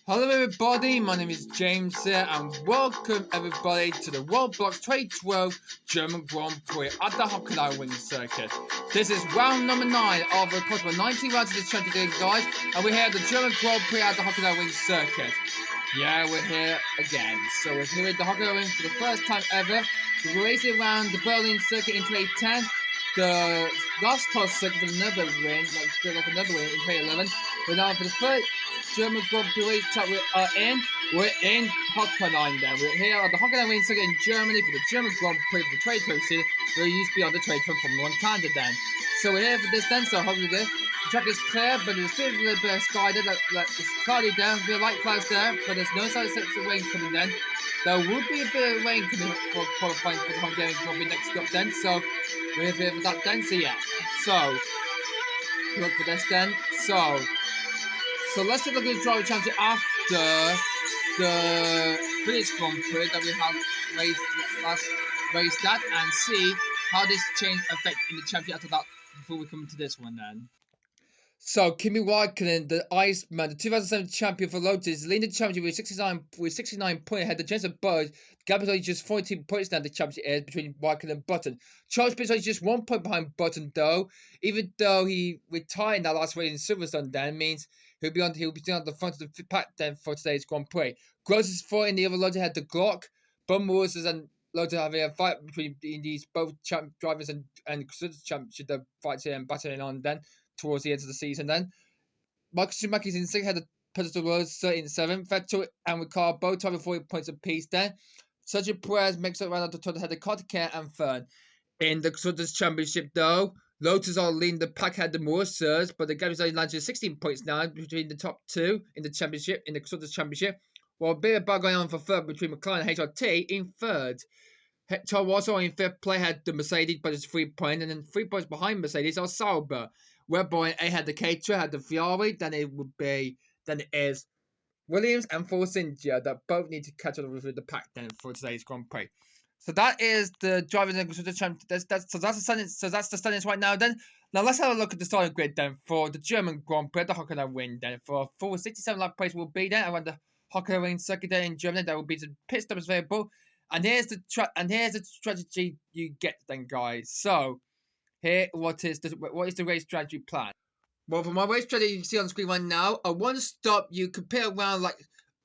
Hello everybody, my name is James here and welcome everybody to the Roblox 2012 German Grand Prix at the Hockenheimrimng circuit. This is round number 9 of a possible 90 rounds of this 20 days, guys, and we're here at the German Grand Prix at the Hockenheimrimng circuit. Yeah, we're here again. So we're here at the Hockenheimrimng for the first time ever. We're racing around the Berlin circuit in 2010. The last past circuit for the Nürburgring, like another win in 2011. But now for the third German Grand Prix chat we're in Hockenheim then. We're here at the Hockenheimrimng circuit in Germany for the German Grand Prix for the 2012 season. We used to be on the 2012 Formula 1 calendar then. So we're here for this then, so hopefully the track is clear, but there's still a little bit of sky there, it's cloudy down, there's a light clouds there, but there's no sign of rain coming then. There would be a bit of rain coming for qualifying for the Hungarian Grand Prix next up then, so we're here for that then, so yeah. So, look for this then. So let's take a look at the driver championship after the British Grand Prix that we have last raced at and see how this change affect in the championship after that before we come to this one then. So Kimi Räikkönen, the Iceman, the 2007 champion for Lotus, leading the championship with 69 points ahead. The Jensen Buzz, gap is only just 14 points now. The championship is between Räikkönen and Button. Charles Pitt's only just 1 point behind Button though. Even though he retired in that last race in Silverstone, then means he'll be on the front of the pack then for today's Grand Prix. Gross is 4 in the other Lotus had the Glock. Bum Wilson and Lotus having a fight between these both drivers and championship the fights here and battling on then towards the end of the season then. Michael Schumacher's in 6th, had the pedestal rows 13-7. Vettel and Ricciardo both having 40 points apiece then. Sergio Perez makes up around the total head of Carter and third. In the Constructors' Championship though, Lotus are leading the pack had the Morsers, but the gap is only landed 16 points now between the top two in the championship, in the Constructors' Championship. While a bit of bug going on for third between McLaren and HRT in third. Toro also in fifth play had the Mercedes, but it's 3 points, and then 3 points behind Mercedes are Sauber. Red Bull A had the K2, had the Ferrari, then it is Williams and Force India that both need to catch up with the pack then for today's Grand Prix. So that is the drivers and the champ. That's the standings right now. Then now let's have a look at the starting grid then for the German Grand Prix, the Hockenheimrimng then for a full 67 lap race will be there around the Hockenheimrimng circuit there in Germany. There will be some pit stops available, and here's the strategy you get then, guys. So. Here, what is the race strategy plan? Well, for my race strategy, you can see on the screen right now, a one stop, you can pit around like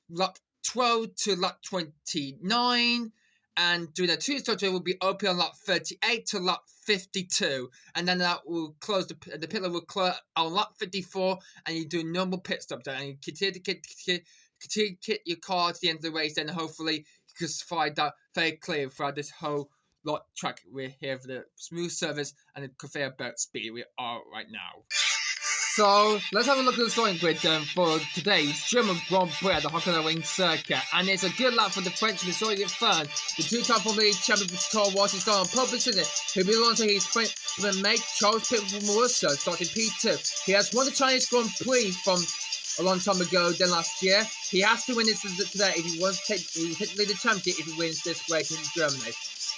lap 12 to lap 29, and doing a two stop, will be open on lap 38 to lap 52, and then that will close, the pit lane will close on lap 54, and you do normal pit stop there, and you continue to kit your car to the end of the race, then hopefully you can find that very clear throughout this whole track. We're here for the smooth service and the conveyor belt speed we are right now. So let's have a look at the starting grid for today's German Grand Prix at the Hockenheimrimng circuit, and it's a good lap for the Frenchman starting at third. The two-time Formula E champion for Toro was starting on pole position. He'll be on to his sprint mate Charles Pitt from Rosso starting P2. He has won the Chinese Grand Prix from a long time ago than last year. He has to win this today if he wants to lead the championship if he wins this race in Germany.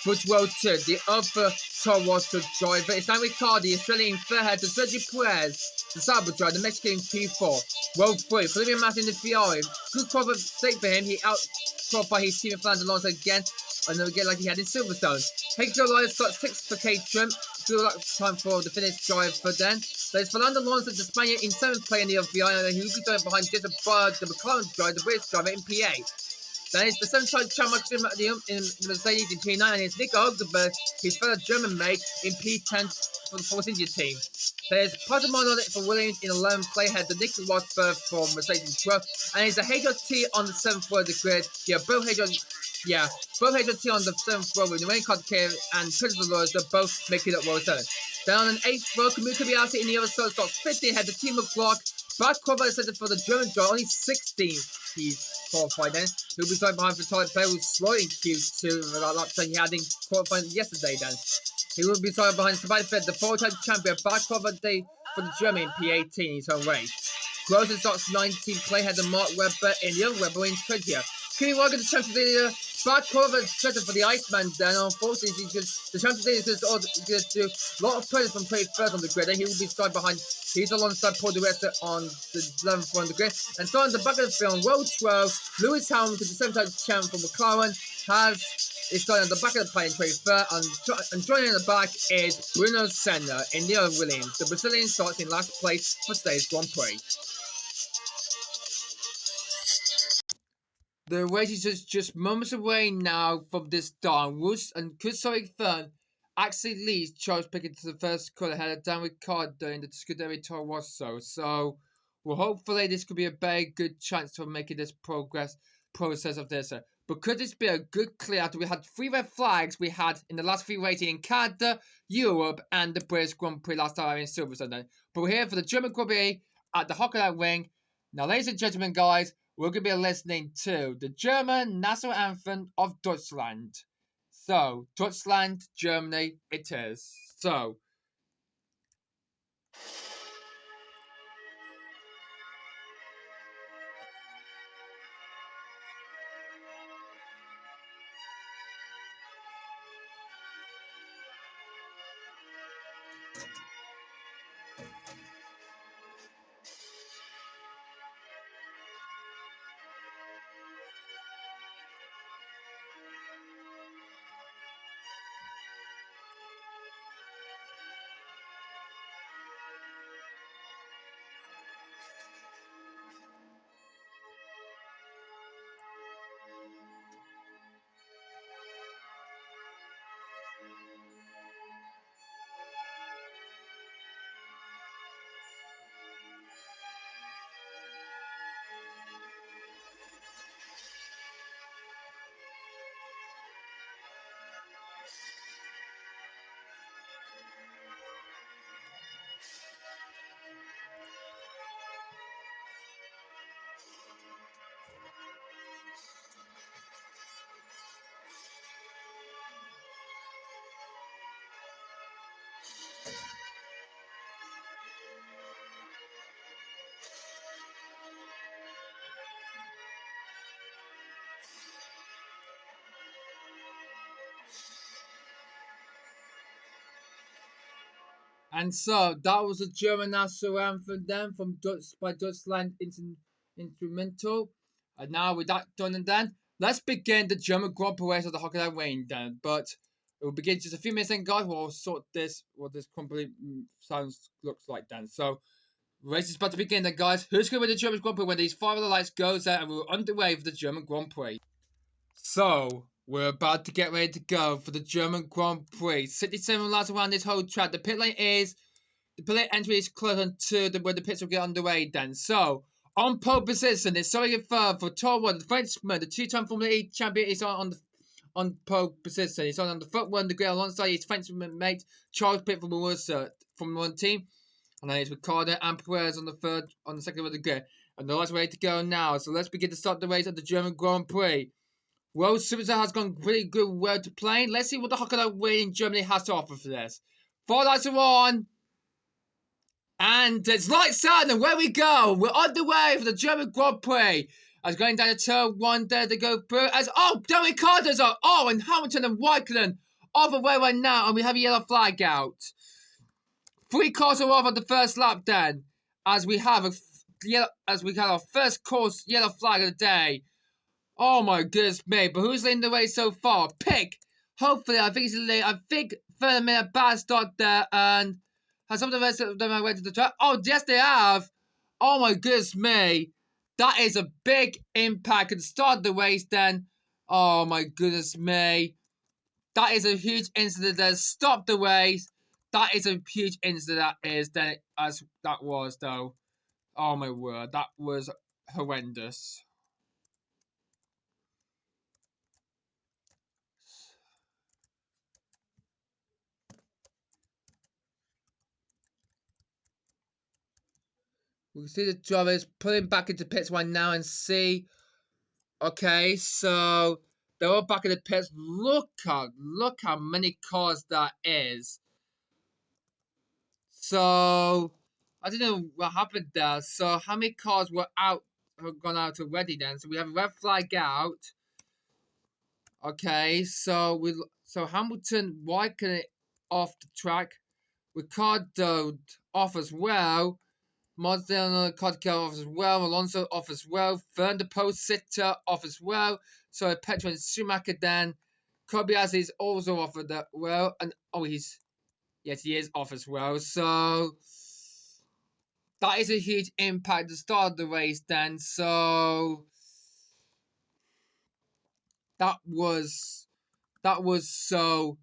But World 2, the other Toro driver is Dan Ricciardo, the Australian in third head, the Sergio Perez, the Sauber driver, the Mexican P4. World 3, Felipe Massa in the Ferrari. Good qualifying state for him. He out-qualified his team in Flanders Alonso again like he had in Silverstone. Hector Elias got 6th for K-Trim. Good luck time for the Finnish driver then. There's Fernando Alonso, the Spaniard in 7th play in the Ferrari, and he will be going behind Jason Bird, the McLaren driver, the British driver in P8. Then it's the 7-time champion in Mercedes in P9, and it's Nico Hülkenberg, his fellow German mate, in P10 for the Force India team. There's Patamon on it for Williams in 11th play, had the Nico Rosberg for Mercedes 12, and it's a HRT on the 7th row of the grid. Both HRT on the 7th row with the rain card and Principal Laws that both make it up row 7. Then on an 8th row, Kamui Kobayashi in the other side got 15, had the team of Glock. Brad Qualified center for the German driver, only 16th he's qualified then. He'll be side behind for Tyler Bell, who's slow in Q2 that lap he had in qualifying yesterday then. He will be side behind Sebastian Vettel, the 4-time champion, Brad Qualified day for the German in P18 in his own race. Gross starts 19th play, had the Mark Webber in the other Webber in 20th. Kimi Räikkönen, the champion leader, bad call for the Iceman then. Unfortunately, the champion is just do a lot of pressure from play first on the grid, and he will be starting behind. He's alongside Paul Director on the 11th floor on the grid. And starting the back of the field, World 12, Lewis Hamilton, the 7th champ from McLaren, is starting on the back of the plane, 23rd, and joining in the back is Bruno Senna and Neil Williams. The Brazilian starts in last place for today's Grand Prix. The race is just moments away now from this dawn. Woods and Kusari Fern actually leads Charles Pickett to the first cut ahead of Dan Ricciardo in the Scuderia Toro Rosso. So, well, hopefully this could be a very good chance to making this process of this. But could this be a good clear after we had 3 red flags we had in the last 3 races in Canada, Europe, and the British Grand Prix last time in Silverstone? But we're here for the German Grand Prix at the Hockenheimrimng. Now, ladies and gentlemen, guys, we're going to be listening to the German national anthem of Dutchland. So, Dutchland, Germany, it is. So, and so that was the German national anthem then from Dutchland Instrumental. And now with that done and done, let's begin the German Grand Prix race of the Hockenheimrimng then. But it will begin just a few minutes then, guys. We'll sort what this complete looks like then. So, race is about to begin then, guys. Who's going to win the German Grand Prix when these 5 of the lights goes there and we're underway for the German Grand Prix? So, we're about to get ready to go for the German Grand Prix. 67 laps around this whole track. The pit lane entry is close to where the pits will get underway then. So, on pole position, it's sorry for Toro, the Frenchman, the 2-time Formula E champion, is on pole position. He's on the front one, the grid alongside his Frenchman mate, Charles Pitt from the Formula 1 team. And then it's Ricciardo and Perez on the second of the grid. And the lights are ready to go now. So, let's begin to start the race at the German Grand Prix. Well, Superstar has gone pretty good well to play. Let's see what the Hockenheimrimng in Germany has to offer for this. 4 lights are on. And it's lights out, and away we go. We're on the way for the German Grand Prix. As going down to turn 1 there to go through. There Ricciardo's on. And Hamilton and Weikelen off the way right now. And we have a yellow flag out. 3 cars are off at the first lap then. As we have our first course yellow flag of the day. Oh my goodness me, but who's leading the race so far? Pick! Hopefully, I think he's leading. I think Further made a bad start there, and has some of the rest of them went to the track? Oh, yes, they have! Oh my goodness me. That is a big impact and start the race then. Oh my goodness me. That is a huge incident that stopped the race. That is a huge incident that was though. Oh my word, that was horrendous. We can see the drivers pulling back into pits right now and see. Okay, so they're all back in the pits. Look how many cars that is. So I don't know what happened there. So how many cars were out have gone out already then? So we have a red flag out. Okay, so Hamilton Raikkonen off the track, Ricardo off as well, Marzano Codco off as well, Alonso off as well, Fern the post sitter off as well. So Petro and Schumacher then. Kobayashi is also off as well, and yes, he is off as well. So that is a huge impact at the start of the race then. So that was that was so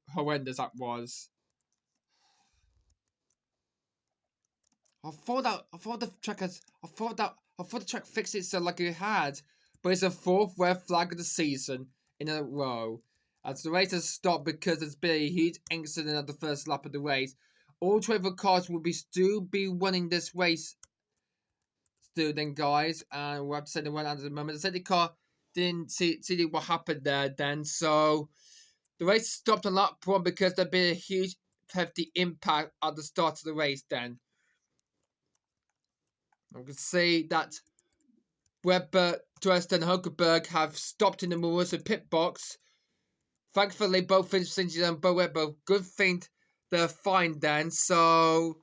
horrendous. That was. I thought the track fixed itself like it had, but it's a fourth red flag of the season in a row. As the race has stopped because there's been a huge incident at the first lap of the race. All 12 cars will still be winning this race still then, guys, and we'll have to send the one out at the moment. The safety car didn't see what happened there then, so the race stopped on lap 1 because there'd been a huge hefty impact at the start of the race then. I can see that Webber, Dresden, and Hulkenberg have stopped in the Marussia pit box. Thankfully, both finished and both Webber. Good thing they're fine then. So,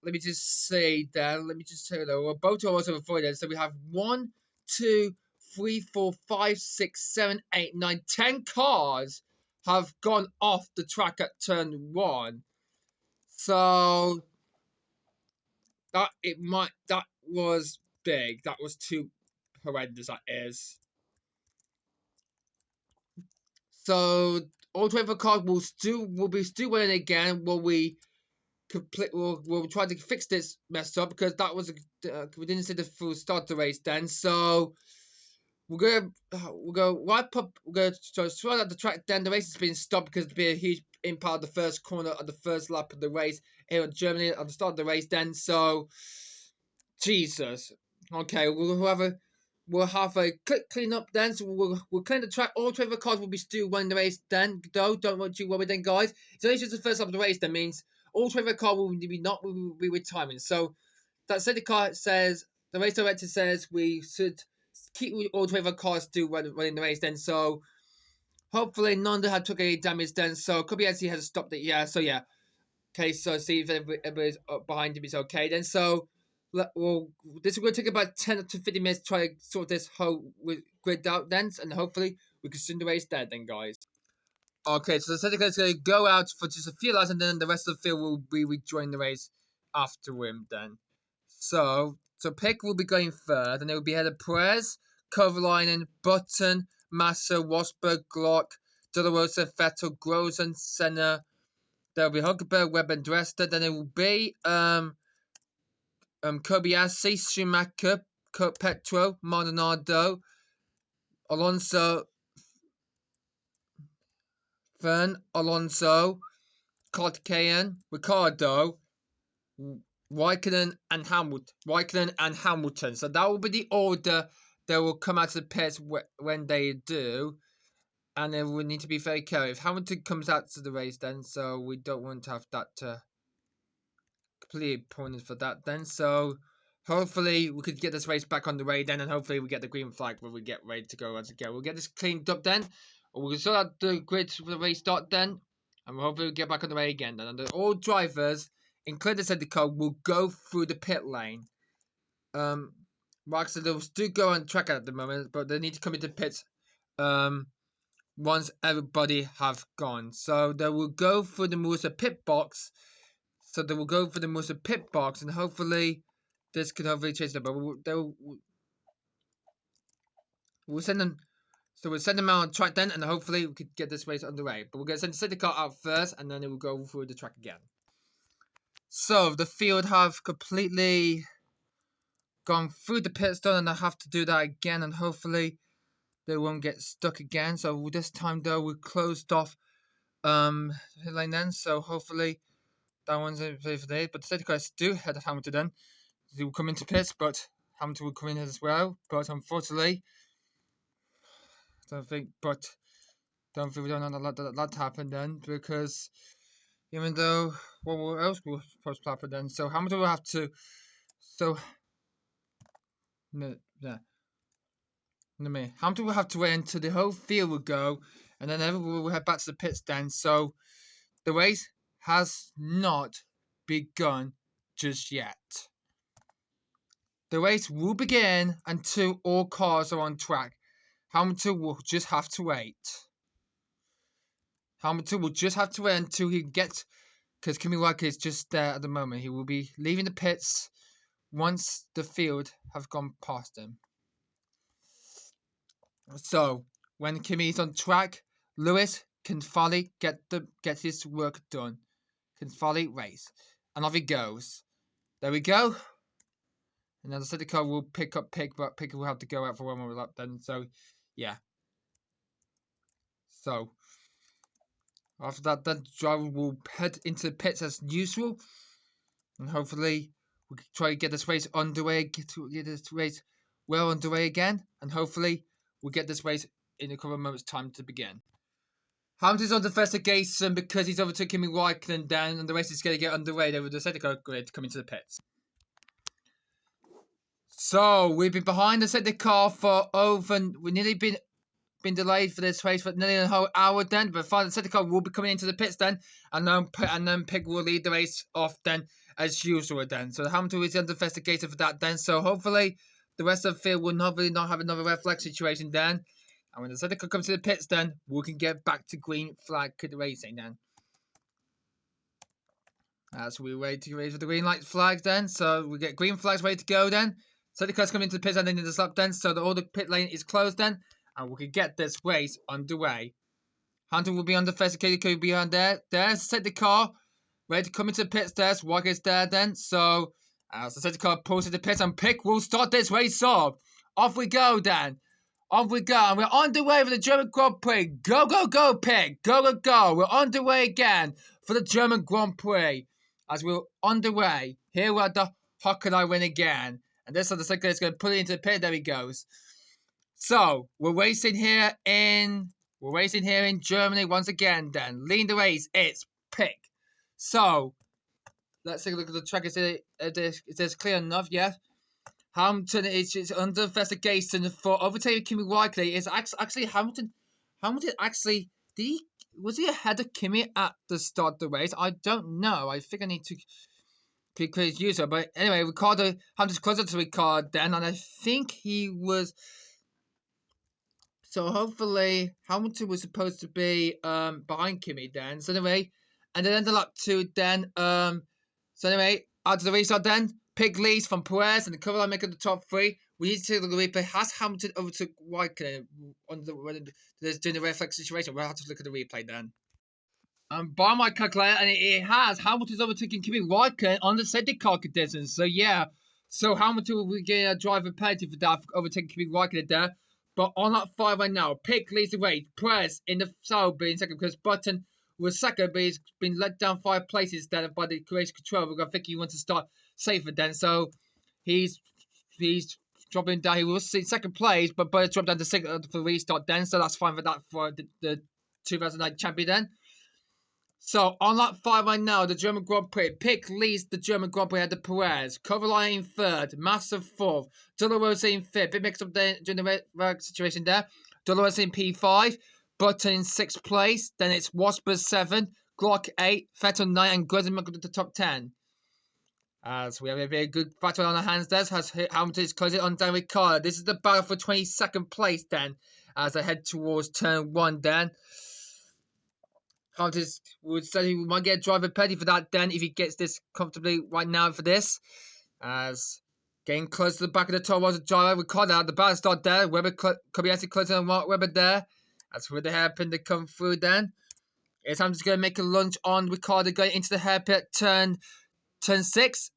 let me just say then. Let me just tell you though. Well, both are also avoided. So, we have 1, 2, 3, 4, 5, 6, 7, 8, 9, 10 cars have gone off the track at turn 1. So, that was big. That was too horrendous. That is. So all 12 cars will be still winning again. We'll try to fix this mess up because that was we didn't see the full start of the race then. So we'll go wipe up. We're gonna throw out the track. Then the race has been stopped because there's been a huge impact of the first corner of the first lap of the race here in Germany at the start of the race. Then so Jesus. Okay, we'll have a quick clean up then. So we'll clean the track. All 12 cars will be still winning the race then. Though don't you worry then, guys. It's only just the first lap of the race. That means all 12 cars will be retiring. So that safety car says the race director says we should keep all 12 cars still running the race then. So hopefully none of them had took any damage then. So Kobayashi has stopped it. Yeah. So yeah. Okay. So see if everybody's behind him is okay then. So. Well, this is going to take about 10 to 50 minutes to try to sort this whole grid out then, and hopefully we can soon the race there then, guys. Okay, so the second is going to go out for just a few laps, and then the rest of the field will be rejoining the race after him then. So Pick will be going third, and it will be ahead of Perez, Kovalainen, Button, Massa, Rosberg, Glock, De La Rosa, Vettel, Grosen, Senna. There will be Hulkenberg, Webb, and Dresden. Then it will be Kobayashi, Schumacher, Petro, Maldonado, Alonso, Fern, Alonso, Kotkayan, Ricardo, Raikkonen and Hamilton. So that will be the order that will come out of the pits when they do. And then we need to be very careful. If Hamilton comes out to the race then, so we don't want to have that completely pointed for that then. So hopefully we could get this race back on the way then, and hopefully we get the green flag when we get ready to go once again. We'll get this cleaned up then, or we'll sort out the grid for the race start then, and hopefully we'll get back on the way again then. And all drivers, including the safety car, will go through the pit lane. Mark said they'll still go on track at the moment, but they need to come into pits once everybody have gone. So they will go through the Marussia pit box. So they will go for the Marussia pit box, and hopefully this could hopefully change them. But we'll send them. So we'll send them out on track then, and hopefully we could get this race underway. But we're going to send the safety car out first, and then it will go through the track again. So the field have completely gone through the pit stone, and I have to do that again, and hopefully they won't get stuck again. So this time though, we closed off the pit lane then. So hopefully that one's in play for today. But the safety cars do head of Hamilton then. They will come into pits, but Hamilton will come in as well. But unfortunately, don't think we don't let that happen then, because even though what else will supposed to happen then? So Hamilton will have to. So no, yeah. Hamilton will have to wait until the whole field will go, and then everyone will head back to the pit stand. So the race has not begun just yet. The race will begin until all cars are on track. Hamilton will just have to wait. Hamilton will just have to wait until he gets, because Kimi Räikkönen is just there at the moment. He will be leaving the pits once the field have gone past him. So when Kimi is on track, Lewis can finally get his work done. Can finally race, and off he goes. There we go. And then the safety car will pick up Pig, but Pig will have to go out for one more lap then. So, yeah. So, after that, the driver will head into the pits as usual. And hopefully, we can try to get this race underway, get this race well underway again. And hopefully, we'll get this race in a couple of moments' time to begin. Hamilton's on the investigation because he's overtook Kimi Räikkönen down, and the race is going to get underway. There with the safety car going to come into the pits. So we've been behind the safety car for we've nearly been delayed for this race for nearly a whole hour then, but finally the safety car will be coming into the pits then, and then Pig will lead the race off then as usual then. So Hamilton is under investigation for that then. So hopefully the rest of the field will not have another red flag situation then. And when the safety car comes to the pits then, we can get back to green flag racing then. As we wait to raise for the green light flag then, so we get green flags ready to go then. So the cars coming into the pits and then in the lap then, so that all the pit lane is closed then, and we can get this race underway. Hunter will be on the first occasion, could be on there. There's the car, ready to come into the pits. There's Walker's there then, so as the safety car pulls to the pits, and Pick will start this race off. Off we go then. Off we go, and we're on the way for the German Grand Prix. Go, go, go, Pick. Go, go, go. We're on the way again for the German Grand Prix. As we're on the way, here we're at the Hockenheimrimng again. And this other second is going to put it into the pit. There he goes. So we're racing here in Germany once again. Then leading the race, it's Pick. So let's take a look at the track. Is it clear enough? Yeah. Hamilton is under investigation for overtaking Kimi Räikkönen. Is actually Hamilton actually was he ahead of Kimi at the start of the race? I don't know. I think I need to click his user. But anyway, Hamilton's closer to Ricardo then, and I think he was. So hopefully Hamilton was supposed to be behind Kimi then. So anyway, and then ended up to then so anyway, after the restart then, Pig leads from Perez and the cover line making the top three. We need to look at the replay. Has Hamilton overtook Räikkönen on during the red flag situation? We'll have to look at the replay then. By my calculator, and it has, Hamilton's overtaking Kimi Räikkönen on the safety car conditions. So yeah, so Hamilton will be getting a driver penalty for that, for overtaking Kimi Räikkönen there. But on that 5 right now, Pick leads the way. Perez in the third, being second because Button was second, but he's been let down 5 places then by the Croatian control. I think he wants to start safer then, so he's dropping down. He was in second place, but Button dropped down to second for the restart then, so that's fine for that for the 2009 champion then. So on lap 5 right now, the German Grand Prix. Pick leads the German Grand Prix ahead of Perez. Kovalainen in third. Massa fourth. Dolorosa in fifth. Bit mixed up there during the red situation there. Dolorosa in P5. Button in 6th place. Then it's Wasper 7. Glock 8. Vettel 9. And Gooden up to the top 10. As we have a very good battle on our hands there. As Hamilton is closing on down Ricardo. This is the battle for 22nd place then. As they head towards turn 1 then. Hamilton would say he might get a driver penalty for that then if he gets this comfortably right now for this. As getting close to the back of the Toro was a driver. Ricardo at the bad start there. Webber Kobayashi closing on Mark Webber there. That's where the hairpin to come through then. It's Hamilton's going to make a lunge on Ricardo going into the hairpin at turn 6.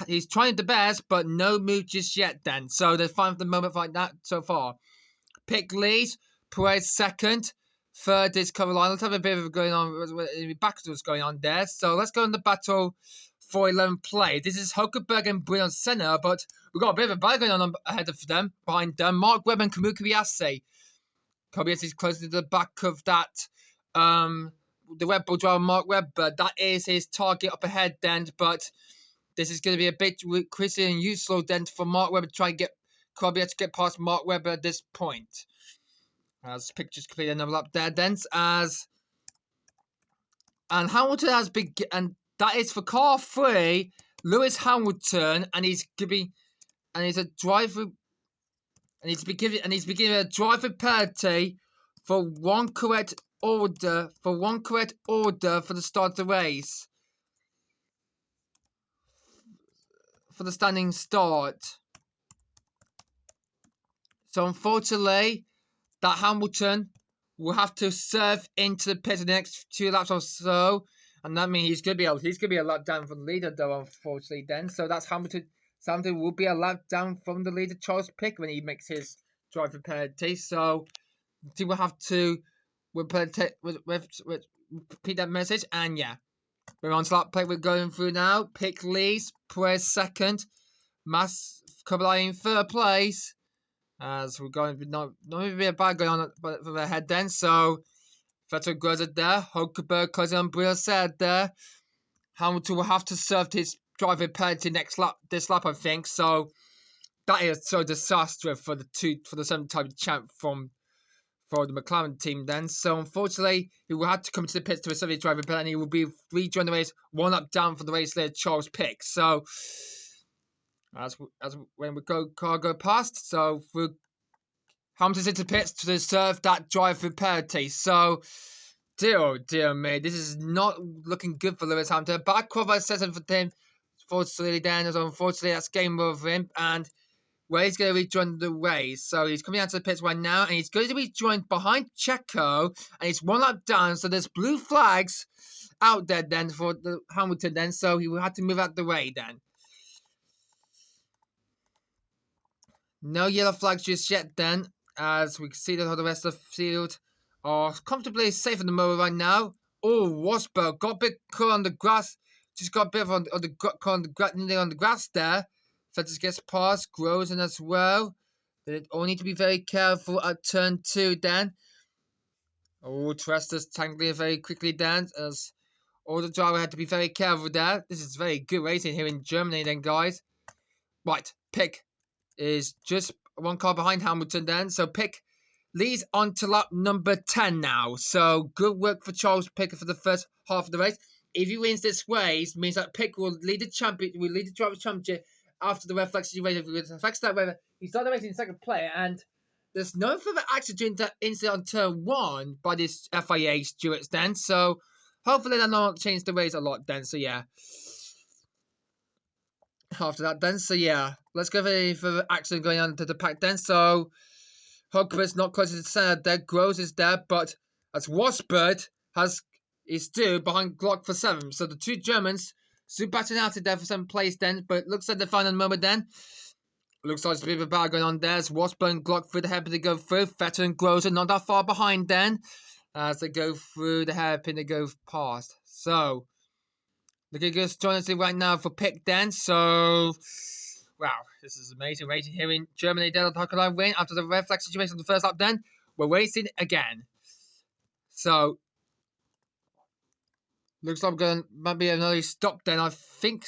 He's trying the best, but no move just yet then. So they're fine for the moment like that so far. Pick leads. Perez second. Third is Kovalainen. Let's have a bit of going on. What's going on there. So let's go in the battle for 11th place. This is Hülkenberg and Brian Senna, but we've got a bit of a battle going on ahead of them, behind them. Mark Webber and Kamui Kobayashi. Kobayashi is close to the back of that. The Red Bull driver, Mark Webber. That is his target up ahead then, but this is going to be a bit crazy and useful then for Mark Webber to try and get probably have to get past Mark Webber at this point. As pictures complete another lap there, then and Hamilton has been, and that is for car 3, Lewis Hamilton, and he's a driver, and he's been given a driver penalty for one correct order for the start of the race, for the standing start. So unfortunately, that Hamilton will have to serve into the pit in the next 2 laps or so, and that means he's gonna be a lap down from the leader, though. Unfortunately, then that's Hamilton. Hamilton will be a lap down from the leader, Charles Pick, when he makes his driver penalty. So the team will have to repeat that message, and yeah, we're on to lap play. We're going through now. Pick leads, Perez second, Mass Kublai in third place. As we're going, not even a bad going on for the head then. So Vettel goes it there. Hulkenberg, Cousin Umbrella said there. Hamilton will have to serve his driver penalty this lap, I think. So that is so disastrous for the 7-time champ for the McLaren team then. So unfortunately, he will have to come to the pits to serve his driver penalty. He will be rejoin the race 1 lap down for the race leader, Charles Pick. So as when we go past, so Hamilton's into pits to serve that driver penalty. So dear me, this is not looking good for Lewis Hamilton. Bad qualifier session for him. Unfortunately, then that's game over him, and where he's going to rejoin the race. So he's coming out to the pits right now, and he's going to be joined behind Checo, and he's 1 lap down. So there's blue flags out there then for the Hamilton then. So he will have to move out the way then. No yellow flags just yet then, as we can see that the rest of the field are comfortably safe in the moment right now. Oh, Rosberg got a bit caught on the grass, just got a bit on the grass there. Vettel gets past, Grosen as well. They all need to be very careful at turn 2 then. Oh, Tresta's tangling very quickly then, as all the driver had to be very careful there. This is very good racing here in Germany then, guys. Right, Pick is just 1 car behind Hamilton then. So Pick leads on to lap number 10 now. So good work for Charles Pick for the first half of the race. If he wins this race, means that Pick will lead the driver's championship after the reflex situation. If it affects that way, he started racing in second place, and there's no further accident incident on turn 1 by this FIA stewards then. So hopefully that will not change the race a lot then. So yeah. After that then, so yeah, let's go for the accident going on to the pack then. So Hulkenberg's not close to the center there, Gross is there, but as Rosberg is still behind Glock for 7. So the 2 Germans still battling out there for 7th place then, but it looks like the final moment then. Looks like there's a bit of a battle going on there as Rosberg and Glock through the hairpin to go through. Vettel and Gross are not that far behind then, as they go through the hairpin to go past. So looking good join us right now for Pick then. So wow, this is amazing racing here in Germany. Then Hockenheimrimng after the red flag situation on the first lap then. We're racing again. So looks like might be another stop then, I think.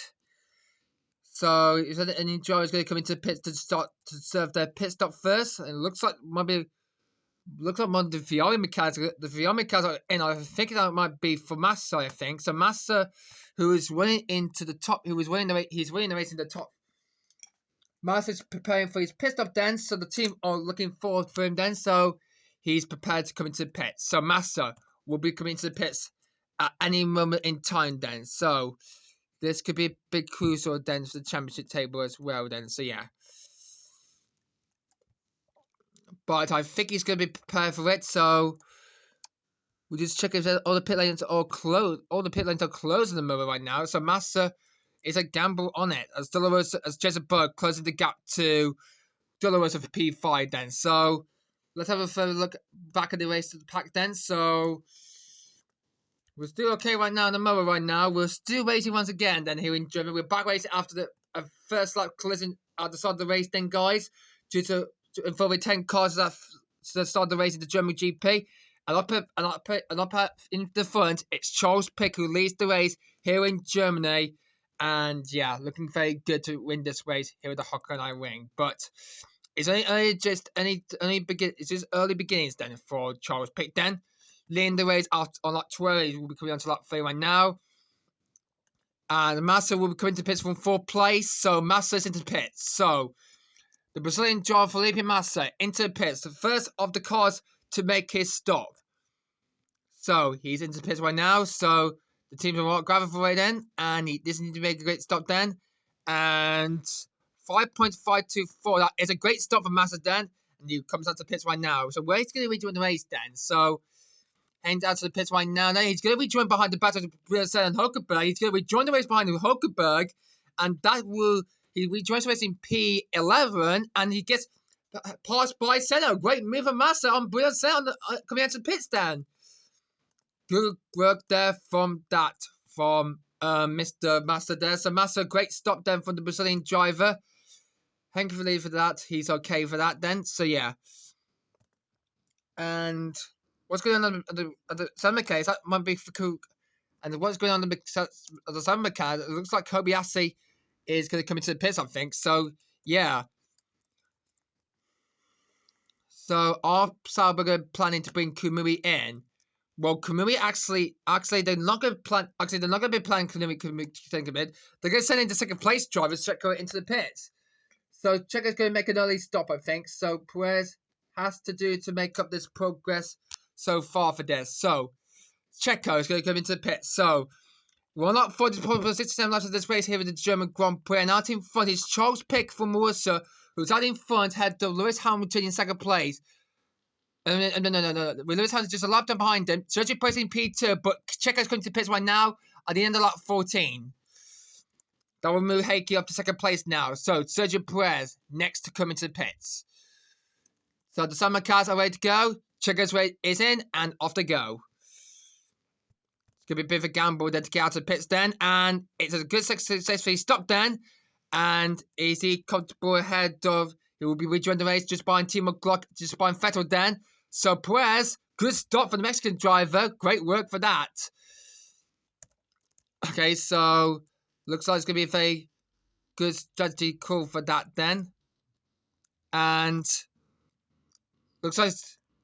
So is that any driver is going to come into the pits to serve their pit stop first? And it looks like one of the Ferrari mechanics are in. I think that might be for Massa, I think. So Massa, who is running into the top, he's winning the race in the top. Massa is preparing for his pit stop then, so the team are looking forward for him then. So he's prepared to come into the pits. So Massa will be coming into the pits at any moment in time then. So this could be a big crucial then for the championship table as well then. So yeah. But I think he's going to be prepared for it. So we'll just check if all the pit lanes are closed. All the pit lanes are closed in the moment right now. So Massa is a gamble on it as Jason Berg closing the gap to Dolorosa for P5 then. So let's have a further look back at the race to the pack then. So we're still okay right now in the moment right now. We're still racing once again then here in Germany. We're back racing after the first lap collision at the start of the race then, guys, due to involving 10 cars that start the race in the German GP. And up in the front, it's Charles Pick who leads the race here in Germany. And yeah, looking very good to win this race here at the Hockenheimrimng. But It's just early beginnings then for Charles Pitt then. Leading the race out on lap 12, will be coming on to lap 3 right now. And Massa will be coming to pits from 4th place, so Massa is into pits. So the Brazilian driver Felipe Massa into the pits, the first of the cars to make his stop. So he's into pits right now, so the team will grab it away then, and he doesn't need to make a great stop then. And 5.524, that is a great stop for Massa then, and he comes out to pits right now. So where he's going to be doing the race then? So heading down to the pits right now. Now he's going to be joined behind the battle of Brazil and Hockenheimrimng. He's going to be joined the race behind Hockenheimrimng, and that will he rejoins the race in P11, and he gets passed by Senna. Great move of Massa on Brazil coming out to the pits then. Good work there from Mr. Massa there. So Massa, great stop then from the Brazilian driver. Thankfully for that, he's okay for that then. So yeah. And what's going on the summer case? That might be for Cook. And what's going on the summer case? It looks like Kobayashi is going to come into the pits, I think. So yeah. So are Sauber planning to bring Kumui in? Well, Kumui actually they're not going to plan. Actually, they're not going to be planning Kumui. Think of it. They're going to send in the second place driver Checo into the pits. So Checo's going to make an early stop, I think. So Perez has to do to make up this progress so far for this. So Checo is going to come into the pits. So we're not 47 laps of this race here with the German Grand Prix. And out in front is Charles Pitt from Rosso, who's out in front, had Lewis Hamilton in second place. No. With Lewis Hamilton just a lap down behind him. Sergio Perez in P2, but Checo's coming to pits right now at the end of lap 14. That will move Heikki up to second place now. So Sergio Perez next to come into the pits. So the summer cars are ready to go. Checo's race is in and off they go. It's going to be a bit of a gamble then to get out of the pits then. And it's a good successful stop then. And is he comfortable ahead of... He will be rejoining the race just behind Timo Glock, just behind Vettel then. So Perez, good stop for the Mexican driver. Great work for that. Okay, so looks like it's going to be a very good strategy call for that then. And looks like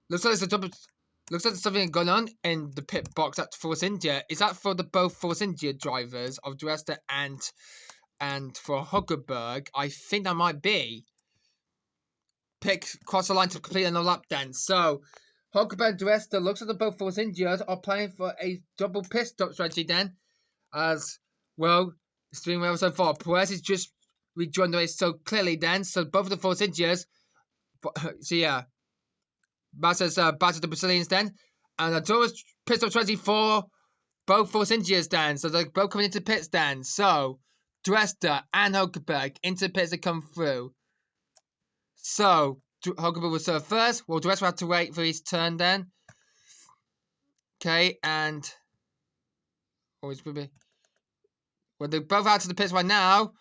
there's something going on in the pit box at Force India. Is that for the both Force India drivers of Dresden and for Hockenheimrimng? I think that might be. Pick cross the line to complete another lap then. So Hockenheimrimng and Dresden looks like the both Force Indians are playing for a double pit stop strategy then. As well, it's doing well so far. Perez is just rejoined the race so clearly then. So both of the Force Indians. So yeah. Massa's battled the Brazilians then. And the Toro's pit stop strategy for both Force Indians then. So they're both coming into pits then. So Dresden and Hockenheimrimng into the pits to come through. So Hockenheimrimng will serve first. Well, Dresden will have to wait for his turn then. Okay, and always will be. Well, they're both out of the pits right now.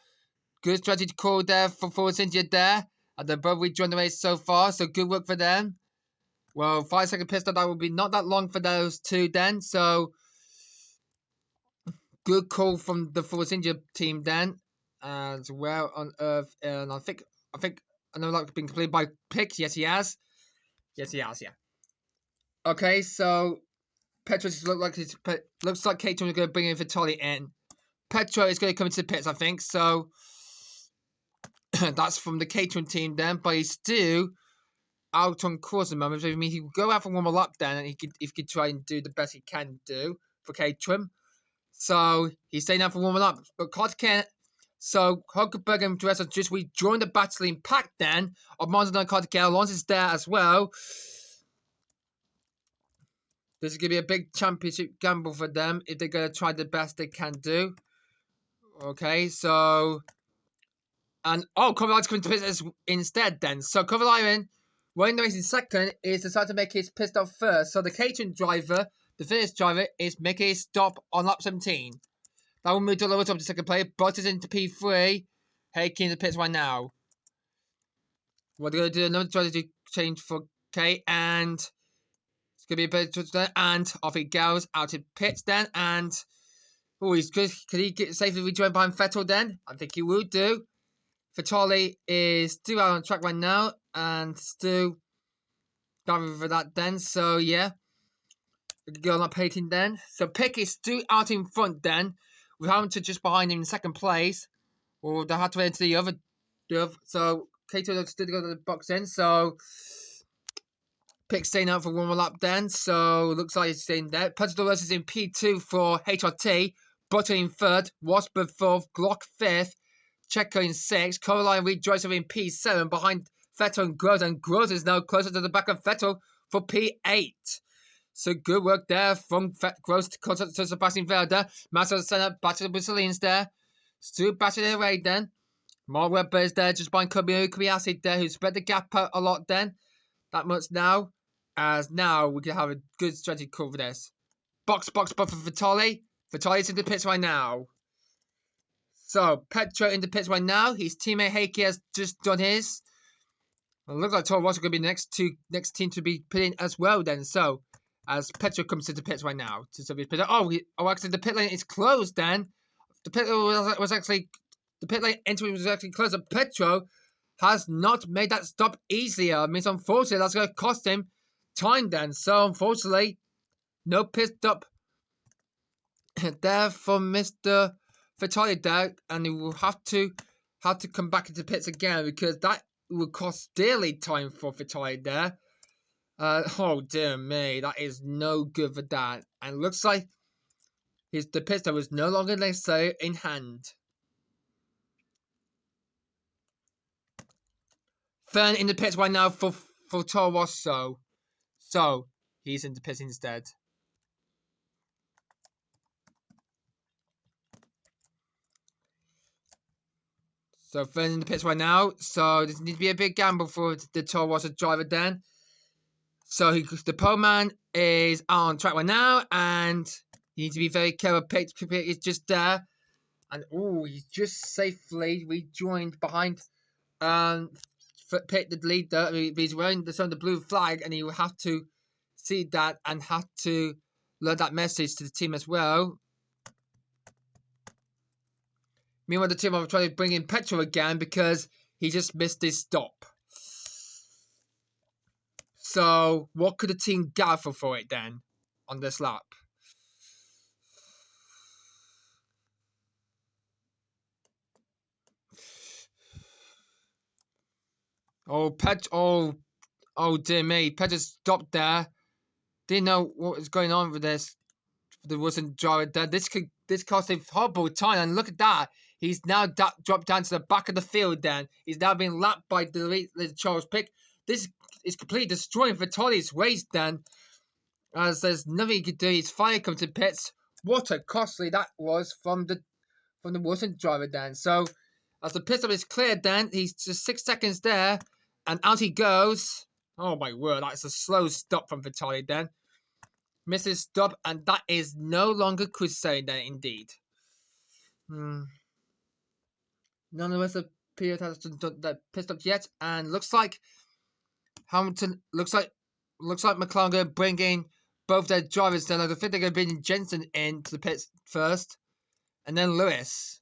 Good strategy to call there for Force India there. And they're both rejoined the race so far, so good work for them. Well, 5-second pit stop, that will be not that long for those two then. So good call from the Force India team then. As well on Earth. And I think another lap been completed by Pick. Yes, he has. Yes, he has, yeah. Okay, so Petros looks like Caterham is going to bring in Vitali in. Petro is going to come into the pits, I think. So that's from the Caterham team then. But he's still out on course at the moment. So I mean, he could go out for one more lap then, and he could try and do the best he can do for Caterham. So he's staying out for one more lap. But Carter so Hockenheimrimng and Dresden just rejoined the battling pack then of Monza and Carter. Alonso's there as well. This is going to be a big championship gamble for them if they're going to try the best they can do. Okay, so... And, Kovalainen's coming to pit instead then. So Kovalainen, winning the race in second, is decided to make his pit stop first. So the Caterham driver, the Finnish driver, is making his stop on lap 17. That will move to lower top to second place. Bottas into P3. Heikki in the pits right now. We're going to do another strategy change for K, and... It's going to be a bit there, and off he goes out in pits then, and he's good. Can he get safely rejoined behind Vettel then? I think he will do. Vitali is still out on track right now, and still going for that then. So yeah, we can go on that painting then. So Pick is still out in front then, with Hamilton just behind him in second place. Or they had to enter the other. So Kato still got the box then. So Pick staying out for one more lap then. So looks like he's staying there. Petrodolus is in P2 for HRT. Butter in third. Wasp in fourth. Glock fifth. Checo in sixth. Caroline Rejoicer in P7 behind Vettel and Gross. And Gross is now closer to the back of Vettel for P8. So good work there from Gross to Sebastian Vettel. Massa Senna battered the Brazilians there. Still battered away then. Mark Webber is there just behind Kobayashi there, who spread the gap out a lot then. That much now. As now we can have a good strategy cover this. Box for Vitali. Vitali's in the pits right now. So Petro in the pits right now. His teammate Heikki has just done his. It looks like Toro Rosso going to be the next team to be put in as well then. So as Petro comes to the pits right now. Actually the pit lane is closed then. The pit lane entry was actually closed. But Petro has not made that stop easier. It means unfortunately that's going to cost him time then. So unfortunately, no pit stop there for Mr. Vitali there, and he will have to come back into pits again because that will cost dearly time for Vitali there. Oh dear me, that is no good for that. And looks like the pit stop was no longer necessary in hand. Fern in the pits right now for Toro Rosso. So he's in the pits instead. So Fern in the pits right now. So this needs to be a big gamble for the Toro Rosso driver then. So the Pole Man is on track right now, and you need to be very careful. Pitt is just there, and he's just safely rejoined behind Pitt, the leader. He's wearing the blue flag, and he will have to see that and have to learn that message to the team as well. Meanwhile, the team are trying to bring in Petro again because he just missed his stop. So, what could the team gather for it then on this lap? Oh dear me. Petro stopped there. Didn't know what was going on with this. There wasn't driver there. This cost him horrible time. And look at that. He's now dropped down to the back of the field then. He's now being lapped by the Charles Pick. This is completely destroying Vitali's race then. As there's nothing he could do. His fire comes to pits. What a costly that was from the Wilson driver then. So as the pit stop is cleared then, he's just 6 seconds there. And out he goes. Oh my word, that's a slow stop from Vitali then. Misses stop, and that is no longer Crusade then indeed. None of the rest of the period has done that pit stop yet, and looks like Hamilton looks like McLaren going to bring in both their drivers then. I think they're going to bring Jensen into the pits first, and then Lewis.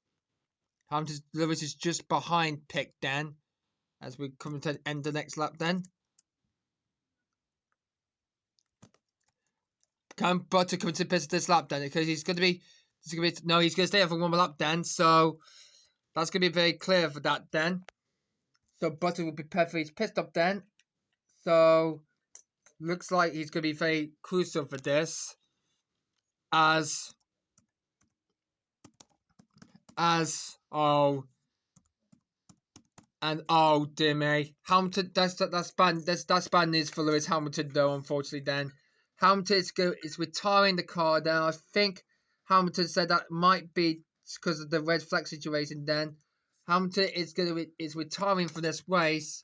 Lewis is just behind Pick then, as we come to the end of the next lap then. Can Butter come to the pits this lap then? Because he's going to stay there for one more lap then. So that's going to be very clear for that then. So Butter will be prepared for his pit stop then. So looks like he's going to be very crucial for this. Oh dear me. Hamilton, that's bad news for Lewis Hamilton though, unfortunately then. Hamilton is retiring the car then. I think Hamilton said that might be because of the red flag situation then. Hamilton is retiring for this race,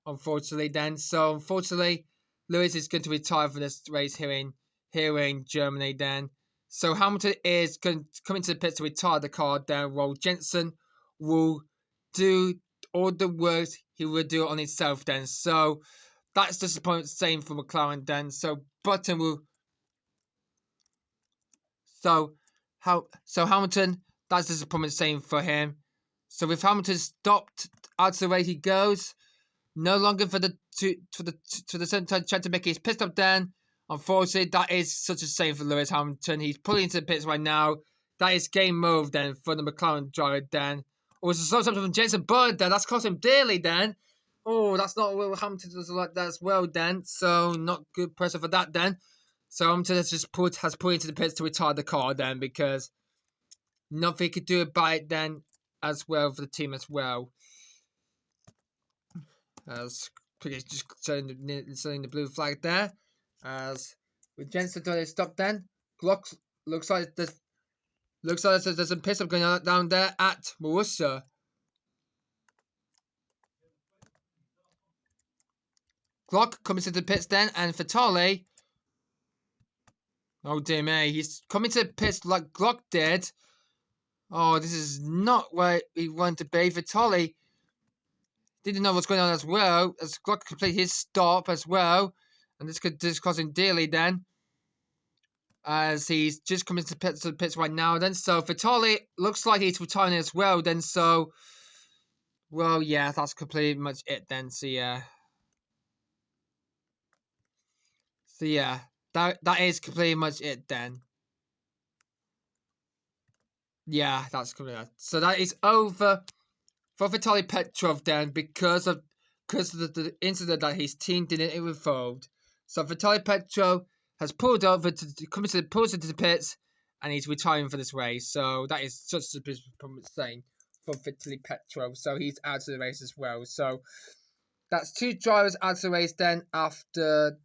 unfortunately then. So unfortunately, Lewis is going to retire for this race here in Germany then. So Hamilton is going to come into the pits to retire the car then, while Jensen will do all the work he will do on himself then. So that's disappointing same for McLaren then. So Button will. So Hamilton, that's disappointing same for him. So with Hamilton stopped out of the way he goes. No longer for the Untitled Chapter to make his pit stop then. Unfortunately, that is such a shame for Lewis Hamilton. He's pulling into the pits right now. That is game over then for the McLaren driver then. Oh, it's a slow stop from Jenson Button then. That's cost him dearly then. Oh, that's not what Hamilton does like that as well then. So not good pressure for that then. So Hamilton has just put into the pits to retire the car then, because nothing he could do about it then as well for the team as well. As Cricket just showing the blue flag there. As with Jensen doing his stop then. Glock looks like there's some piss up going on down there at Marussia. Glock comes into the pits then, and Vitali. Oh dear me, he's coming to the pits like Glock did. Oh, this is not where he wanted to be. Vitali didn't know what's going on as well, as Glock completed his stop as well, and this could cost him dearly then, as he's just coming to the pits right now then. So Vitali looks like he's retiring as well then, so well, yeah, that's completely much it then. So yeah, that is completely much it then. Yeah, that's completely. So that is over for Vitaly Petrov then, because of the incident that his team didn't involved. So Vitaly Petrov has pulled over to come into the pits, and he's retiring for this race. So that is just a bit insane for Vitaly Petrov. So he's out of the race as well. So that's two drivers out of the race then, after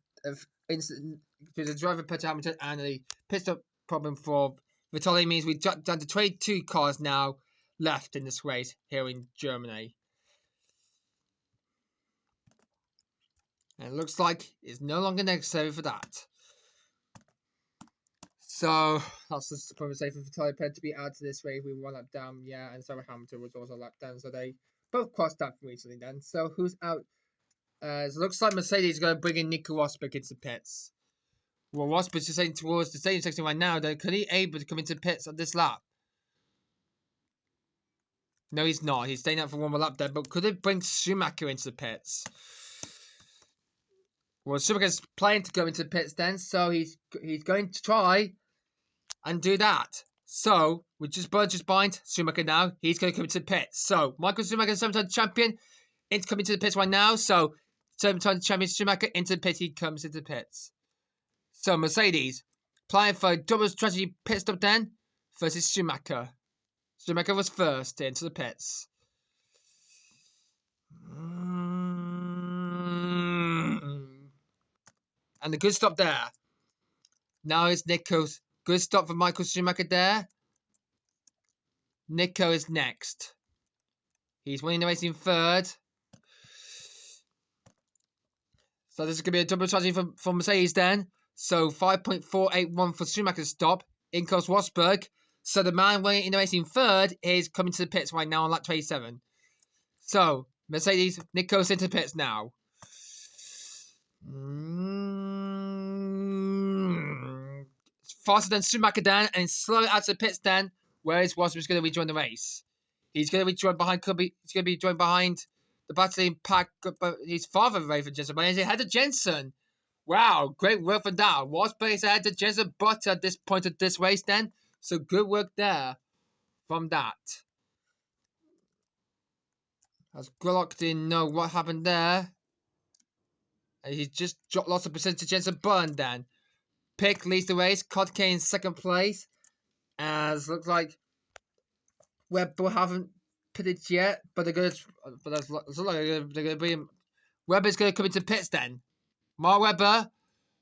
incident between the driver Petrov Hamilton and the pit stop problem for Vitaly. Means we've down to 22 cars now left in this race here in Germany. And it looks like it's no longer necessary for that. So that's just probably safe for Vitaly Petrov to be added to this race. We were 1 lap down, yeah, and Sarah Hamilton was also a lap down, so they both crossed that recently then. So who's out? It looks like Mercedes is going to bring in Nico Rosberg into pits. Well, Rosberg's just heading towards the stadium section right now. Though, could he able to come into pits on this lap? No, he's not. He's staying out for one more lap there. But could it bring Schumacher into the pits? Well, Schumacher's planning to go into the pits then, so he's going to try and do that. So we're just behind Schumacher now. He's going to come into the pits. So Michael Schumacher, 7-time champion, is coming to the pits right now. So 7-time champion Schumacher into the pits. He comes into the pits. So Mercedes planning for a double strategy pit stop then versus Schumacher. Schumacher was first into the pits. And the good stop there. Now it's Nico's good stop for Michael Schumacher there. Nico is next. He's winning the race in third. So this is going to be a double strategy for Mercedes then. So 5.481 for Schumacher's stop. In comes Rosberg. So the man winning in the race in third is coming to the pits right now on lap 27. So Mercedes, Nico's into the pits now. Faster than Schumacher then, and slow out to the pits then. Whereas Rosberg's going to rejoin the race. He's going to rejoin behind. He's going to be joined behind the battling pack. His father, Raven Jensen, but he's ahead of Jensen. Wow, great work for that. Rosberg is ahead of Jensen, but at this point of this race then. So good work there from that. As Glock didn't know what happened there. And he just dropped lots of percentage to Jensen Button then. Pick leads the race. Kodke in second place. As looks like Webber haven't pitted yet, but they're going to. But that's like they're going to be. Webber's going to come into pits then. Mark Webber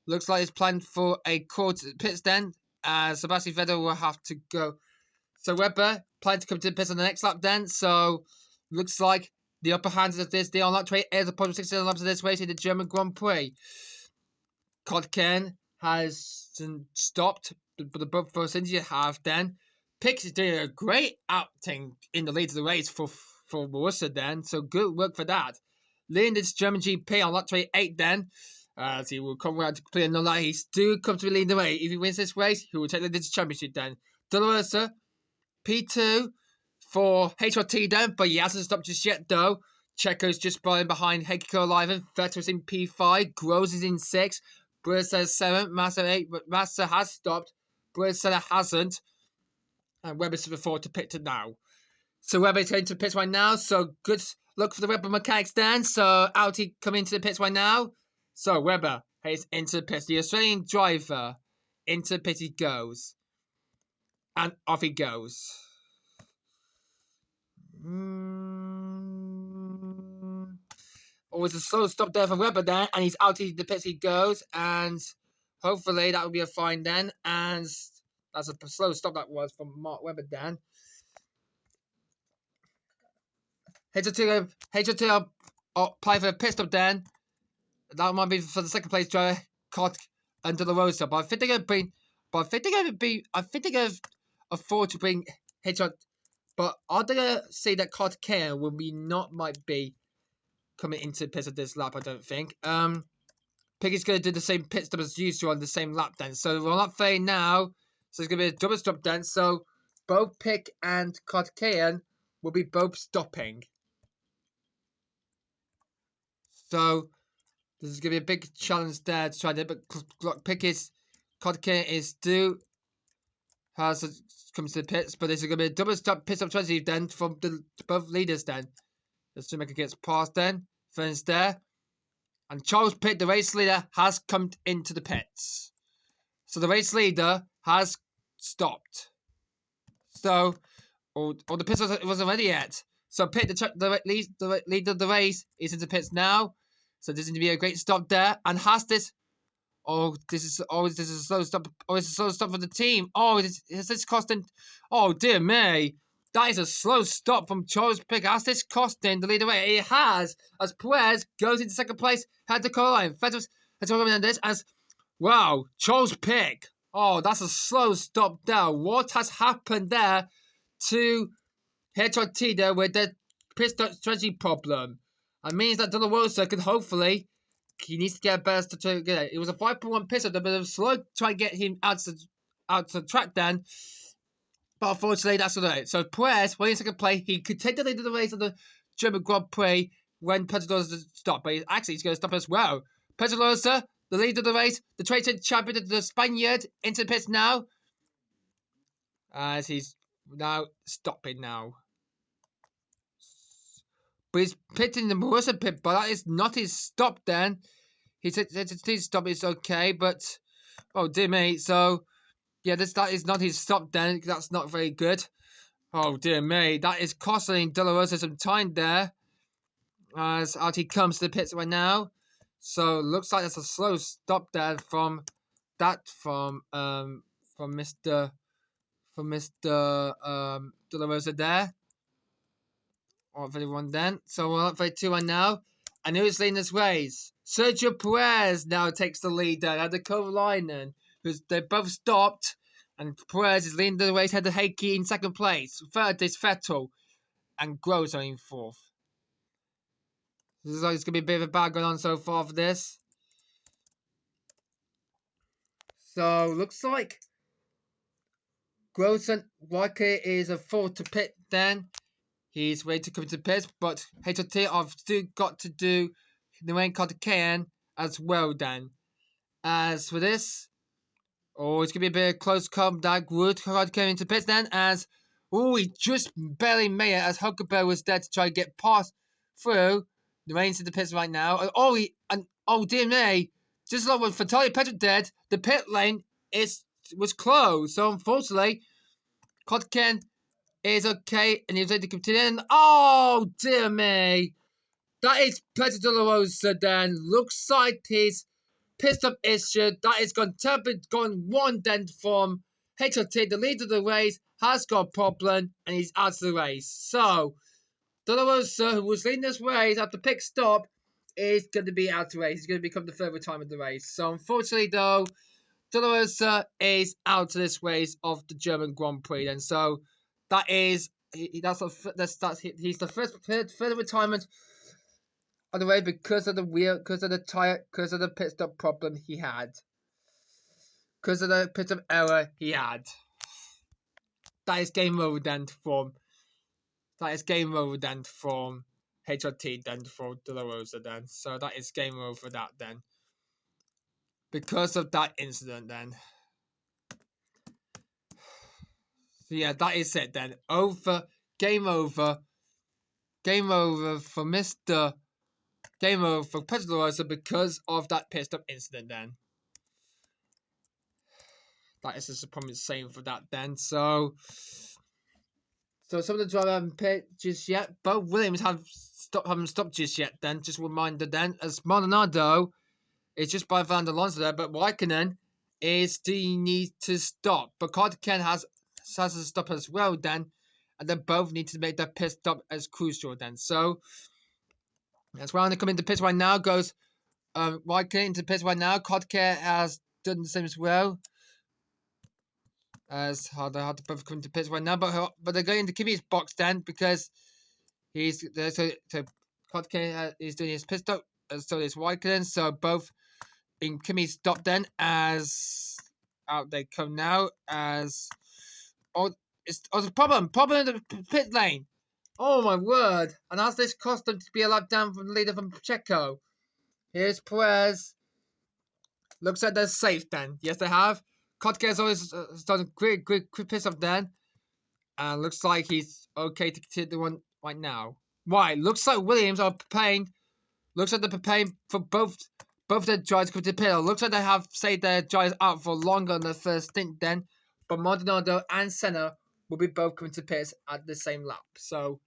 looks like he's planned for a call to pits then. As Sebastian Vettel will have to go. So Webber planned to come to the pits on the next lap then. So looks like the upper hand of this deal on lap 28 is the point 16 laps of this race in the German Grand Prix. Kodken has stopped, but the both first India have then. Pix is doing a great outing in the lead of the race for Marussia then, so good work for that. Leading this German GP on lap 28 then, as he will come around to complete another lap. He still comes to lead the way. If he wins this race, he will take the Digital Championship then. Dolorosa, P2 for HRT then, but he hasn't stopped just yet though. Checo's just behind Heikki Kovalainen. Vettel's in P5. Groves is in 6. Brunner 7. Massa 8. But Massa has stopped. Brunner hasn't. And Webber's to the 4 to pit to now. So Webber's heading to the pits right now. So good luck for the Webber mechanics then. So Alti coming into the pits right now. So Webber heads into the pits. The Australian driver into the pit he goes. And off he goes. Always a slow stop there from Webber then. And he's out of the pits he goes. And hopefully that will be a fine then. And that's a slow stop that was from Mark Webber then. HOT apply for a pit stop then. That might be for the second place driver, Cott under the rosso. But I think they're gonna afford to bring HOT. But are they gonna say that Cott Care might be coming into the pits of this lap? I don't think. Piggy's gonna do the same pit stop as usual on the same lap then. So we're not failing now. So it's gonna be a double stop then. So both Pick and Cott Care will be both stopping. So this is going to be a big challenge there to try to, but Pickett's Codkin is due, comes to the pits, but this is going to be a double stop pit stop 20 then from both leaders then. As Schumacher gets past then, finish there. And Charles Pitt, the race leader, has come into the pits. So the race leader has stopped. So, or the pits wasn't ready yet. So Pitt, the leader of the race, is into pits now. So this is going to be a great stop there. And has this? Oh, this is a slow stop. Oh, it's a slow stop for the team. Oh, is this costing? Oh dear me, that is a slow stop from Charles Pick. Has this costing the leader away? It has, as Perez goes into second place. Had to call line. Vettel's coming on this as wow, Charles Pick. Oh, that's a slow stop there. What has happened there to HRT there with the pit stop strategy problem? It means that De La Rosa could hopefully, he needs to get a better to get it. It was a 5.1 pit stop, but it was slow to try and get him out to the track then. But unfortunately, that's not it. So Perez, when he's second place, he could take the lead of the race of the German Grand Prix when Pedrosa stopped. But he's going to stop as well. Pedrosa, the leader of the race, the Triamph champion, the Spaniard, into the pits now. As he's now stopping now. But he's pitting the Marussia pit, but that is not his stop then. He said his stop is okay, but oh dear me. So yeah, that is not his stop then. That's not very good. Oh dear me, that is costing De La Rosa some time there. As out he comes to the pits right now. So looks like that's a slow stop there from Mr. De La Rosa there. Or everyone then. So we're up for 2-1 now. And who's leading this race? Sergio Perez now takes the lead there. At the Kovalainen, they both stopped. And Perez is leading the race. Had the Heikki in second place. Third is Vettel. And Groves are in fourth. This is like it's going to be a bit of a bad going on so far for this. So looks like Groves and Waike is a 4 to pit then. He's ready to come into the pits, but HOT have still got to do the main Carter as well then. As for this, oh, it's going to be a bit of close combat. Wood Carter into the pits then as, oh, he just barely made it as Huckenberg was there to try to get past through. The rain's in the pits right now. Oh dear me, just like when Fatali Petro did, the pit lane was closed. So unfortunately, Carter is okay, and he's ready to continue. And oh dear me, that is Pedro De La Rosa then. Looks like his pit stop issue that is gone one then from HOT, the leader of the race, has got a problem and he's out of the race. So De La Rosa, who was leading this race at the pit stop, is going to be out of the race. He's going to become the third retirement of the race. So unfortunately though, De La Rosa is out of this race of the German Grand Prix. And so that is he's the third retirement of the way because of the wheel, because of the tire, because of the pit stop problem he had, because of the pit stop error he had. That is game over then from HRT then for De La Rosa then. So that is game over for that then. Because of that incident then. So yeah, that is it then. Over. Game over. Game over for Mr. Game over for Pedro De La Rosa because of that pissed up incident then. That is just probably the same for that then. So some of the driver haven't picked just yet. Both Williams haven't stopped just yet then. Just a reminder then. As Maldonado is just by Van Alonso there. But Raikkonen is the need to stop. But Ken has to stop as well then. And they both need to make that pit stop as crucial then. So that's why they come into pits right now. Goes Raikkonen into pits right now. Ken has done the same as well. As how they had to both come into pits right now, but they're going into Kimi's box then because he's there. So Kotke is doing his pit stop, so is Raikkonen. So both in Kimi's stop then as out they come now as it's a problem in the pit lane. Oh my word! And as this cost them to be a lap down from the leader from Pacheco. Here's Perez. Looks like they're safe then. Yes, they have. Kotke has always done a great pit stop then. And looks like he's okay to continue the one right now. Why? Looks like Williams are preparing. Looks like they're preparing for both their drivers to come to the pit. Looks like they have stayed their drivers out for longer than the first stint then. But Maldonado and Senna will be both coming to pits at the same lap. So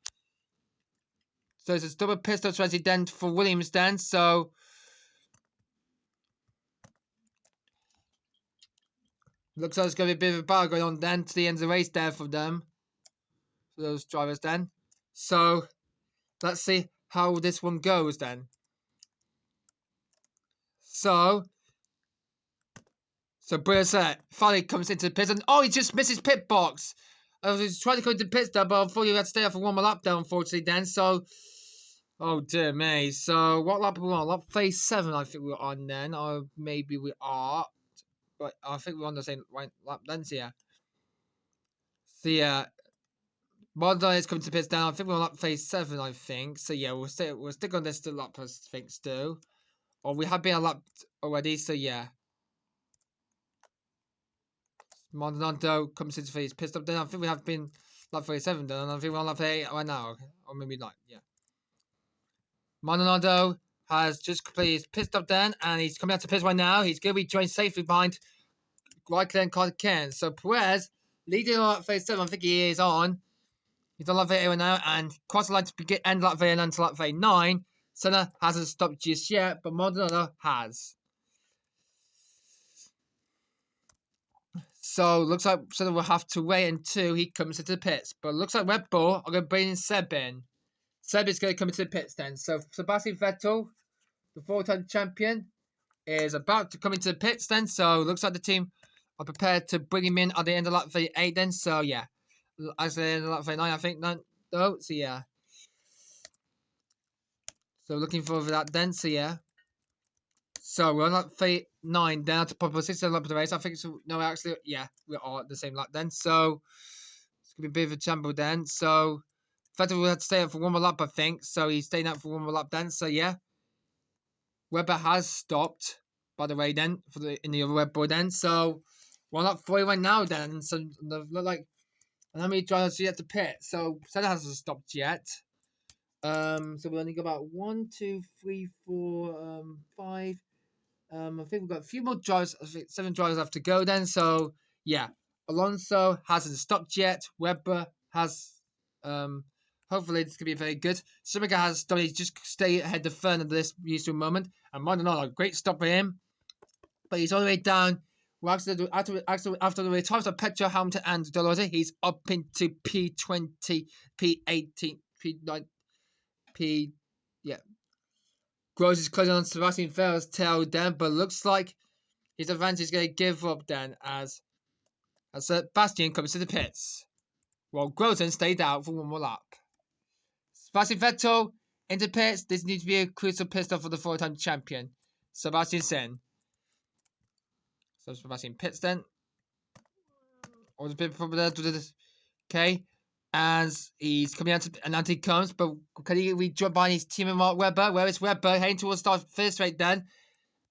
it's a double pit stop strategy then for Williams then. So looks like there's going to be a bit of a battle going on then to the end of the race there for them. For those drivers then. So let's see how this one goes then. So Brissett finally comes into the pits and he just misses pit box. I was trying to go into the pits there, but unfortunately we had to stay out for one more lap there, unfortunately then. So oh dear me. So what lap are we on? Lap phase 7 I think we're on then. Or maybe we are. But I think we're on the same lap then, so yeah. So yeah. Maldonado is coming to pits down. I think we're on lap phase 7, I think. So yeah, we'll stick on this to lap I think still. Or we have been a lap already, so yeah. Maldonado comes into phase pissed up then. I think we have been lap 37 then, and I think we're on lap 8 right now. Or maybe not, yeah. Maldonado has just completed his pit stop then, and he's coming out to pits right now. He's going to be joined safely behind Raikkonen and Ken. So Perez leading on lap phase 7, I think he is on. He's on lap 8 right now, and cross the line to end lap 8 and then to lap 9. Senna hasn't stopped just yet, but Maldonado has. So looks like Senna will have to wait until he comes into the pits. But looks like Red Bull are going to bring Seb in. Seb is going to come into the pits then. So Sebastian Vettel, the 4-time champion, is about to come into the pits then. So looks like the team are prepared to bring him in at the end of lap 8 then. So yeah, actually the end of lap 9 I think. No, so yeah. So looking forward to that then. So yeah. So we're on lap 9 down to proper 6 lap of the race. I think so. No, actually, yeah, we are at the same lap then. So it's gonna be a bit of a jumble then. So Vettel will have to stay out for one more lap, I think. So he's staying out for one more lap then. So yeah, Webber has stopped, by the way, then in the other Red Bull then. So we're on lap 40 right now then. So look like, and how many drivers are yet to pit? So Senna hasn't stopped yet. So we only got about 1, 2, 3, 4, 5. I think we've got a few more drivers. I think 7 drivers have to go then. So yeah, Alonso hasn't stopped yet. Webber has. Hopefully this could be very good. Schumacher has stopped. He's just stay ahead of Fern at this useful moment. And Maldonado, a great stop for him. But he's all the way down. Well, after the retires of Petro, Hamilton, and Dolores, he's up into P20, P18, P9, P. Yeah. Gross is closing on Sebastian Vettel's tail then, but looks like his advantage is going to give up then as Sebastian comes to the pits. While Grozen stayed out for one more lap. Sebastian Vettel into pits. This needs to be a crucial pit stop for the 4-time champion, Sebastian Sen. So Sebastian pits then. Or the bit problem there. Okay. As he's coming out and Anthony comes, but can he rejoin by his teammate Mark Webber? Where is Webber heading towards start first straight then?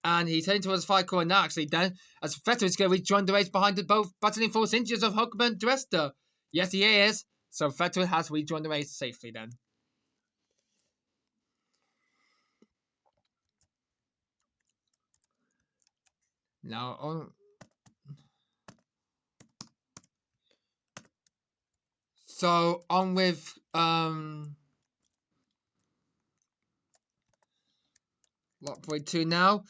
And he's heading towards the fire corner now, actually, then. As Vettel is going to rejoin the race behind both battling force injuries of Hockenheimrimng and Dresser. Yes, he is. So Vettel has rejoined the race safely then. Now on. So on with lap 42 now.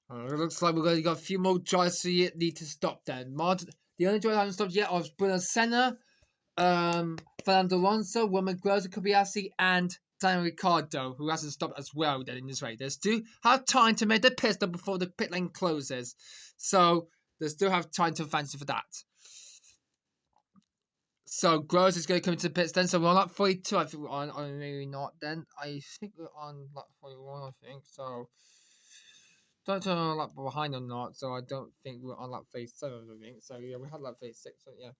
It looks like we're going to got a few more drivers who need to stop then. The only driver that hasn't stopped yet are Bruno Senna, Fernando Alonso, Roman Groza, Kobayashi, and Daniel Ricciardo, who hasn't stopped as well then in this race. They still have time to make the pit stop before the pit lane closes. So they still have time to fancy for that. So Groza is going to come into the pits then. So we're on lap 42, I think we're on, or maybe not then. I think we're on lap 41, I think. So don't know lap behind or not. So I don't think we're on lap 37, I think. So yeah, we had lap 36, so yeah.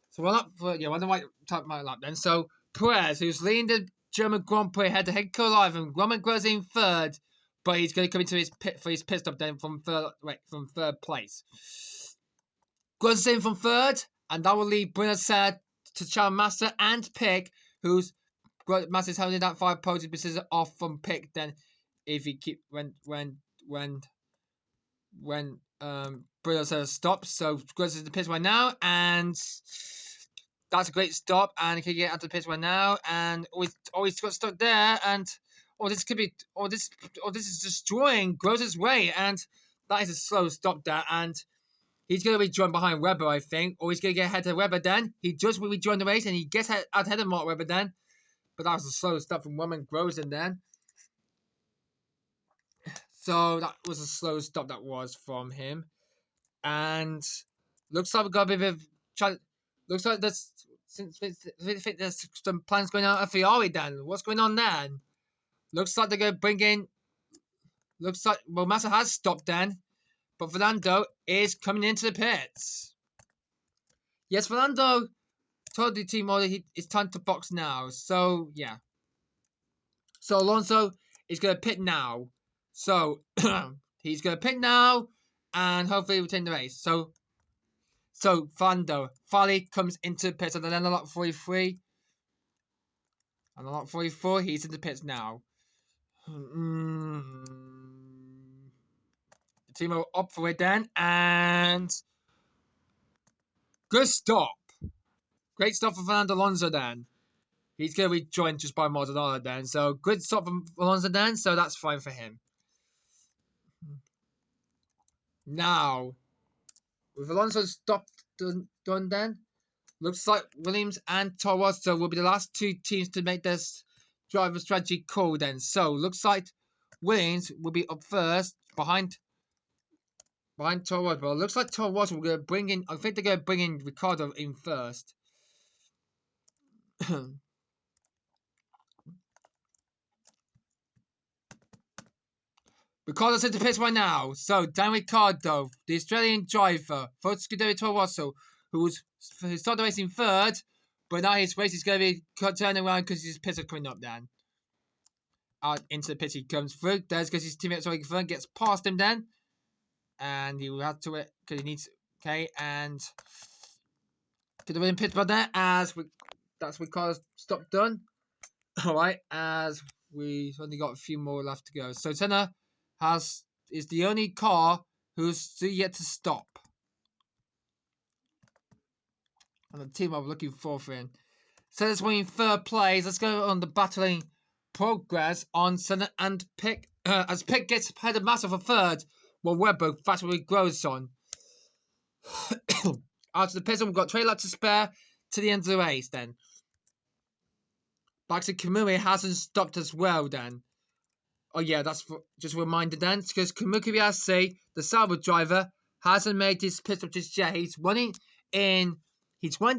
So we're up for, yeah, we're on the right type of my lap then. So Perez, who's leading the German Grand Prix, had to head co-live, and Roman Groza in third, but he's going to come into his pit for his pit stop then from third place. Groza's in from third, and that will leave Bruno Senna to challenge Massa and Pick, who's Massa's holding that 5 podium position off from Pick. Then, if he keep when Bruno Senna stops, so Groza's in the pits right now, and that's a great stop, and he can get out of the pits right now, and always got stuck there, and this is destroying Groza's way, and that is a slow stop there, and he's going to be joined behind Webber, I think, or he's going to get ahead of Webber then. He just will rejoin the race, and he gets out ahead of Mark Webber then, but that was a slow stop from Roman Groza then. So that was a slow stop that was from him, and looks like we've got a bit of looks like there's some plans going on at Ferrari then. What's going on then? Looks like they're going to bring in. Looks like Massa has stopped then, but Fernando is coming into the pits. Yes, Fernando told the team order it's time to box now. So yeah. So Alonso is going to pit now. So he's going to pit now, and hopefully retain the race. So Fernando finally comes into the pits, and then on lap 43. And on lap 44, he's in the pits now. The team are up for it then, and good stop. Great stop for Fernando Alonso then. He's going to be joined just by Maldonado then. So good stop from Alonso then, so that's fine for him. Now, with Alonso stopped done then, looks like Williams and Toro will be the last two teams to make this driver strategy call then. So looks like Williams will be up first behind Toro, but it looks like Toro will go bring in. I think they're going to bring in Ricciardo in first. Ricciardo's in the pits right now. So Dan Ricciardo, the Australian driver, for Scuderia Toro Rosso, who started racing third, but now his race is going to be turning around because his pits are coming up then. Out into the pits he comes through. There's because his teammate's already front, gets past him then. And he will have to it because he needs. Okay, and get the winning pit by there as that's Ricciardo's stop done. Alright, as we've only got a few more left to go. So Senna is the only car who's still yet to stop. And the team I'm looking for him. So that's winning third place. Let's go on the battling progress on Senna and Pick. As Pick gets ahead of Massa for third, while Webber fastly grows on. After the pits, we've got 20 laps to spare to the end of the race then. Back to Kamui hasn't stopped as well then. Oh yeah, that's just a reminder then, because Kobayashi, the Sauber driver, hasn't made his pit stop just yet. He's won the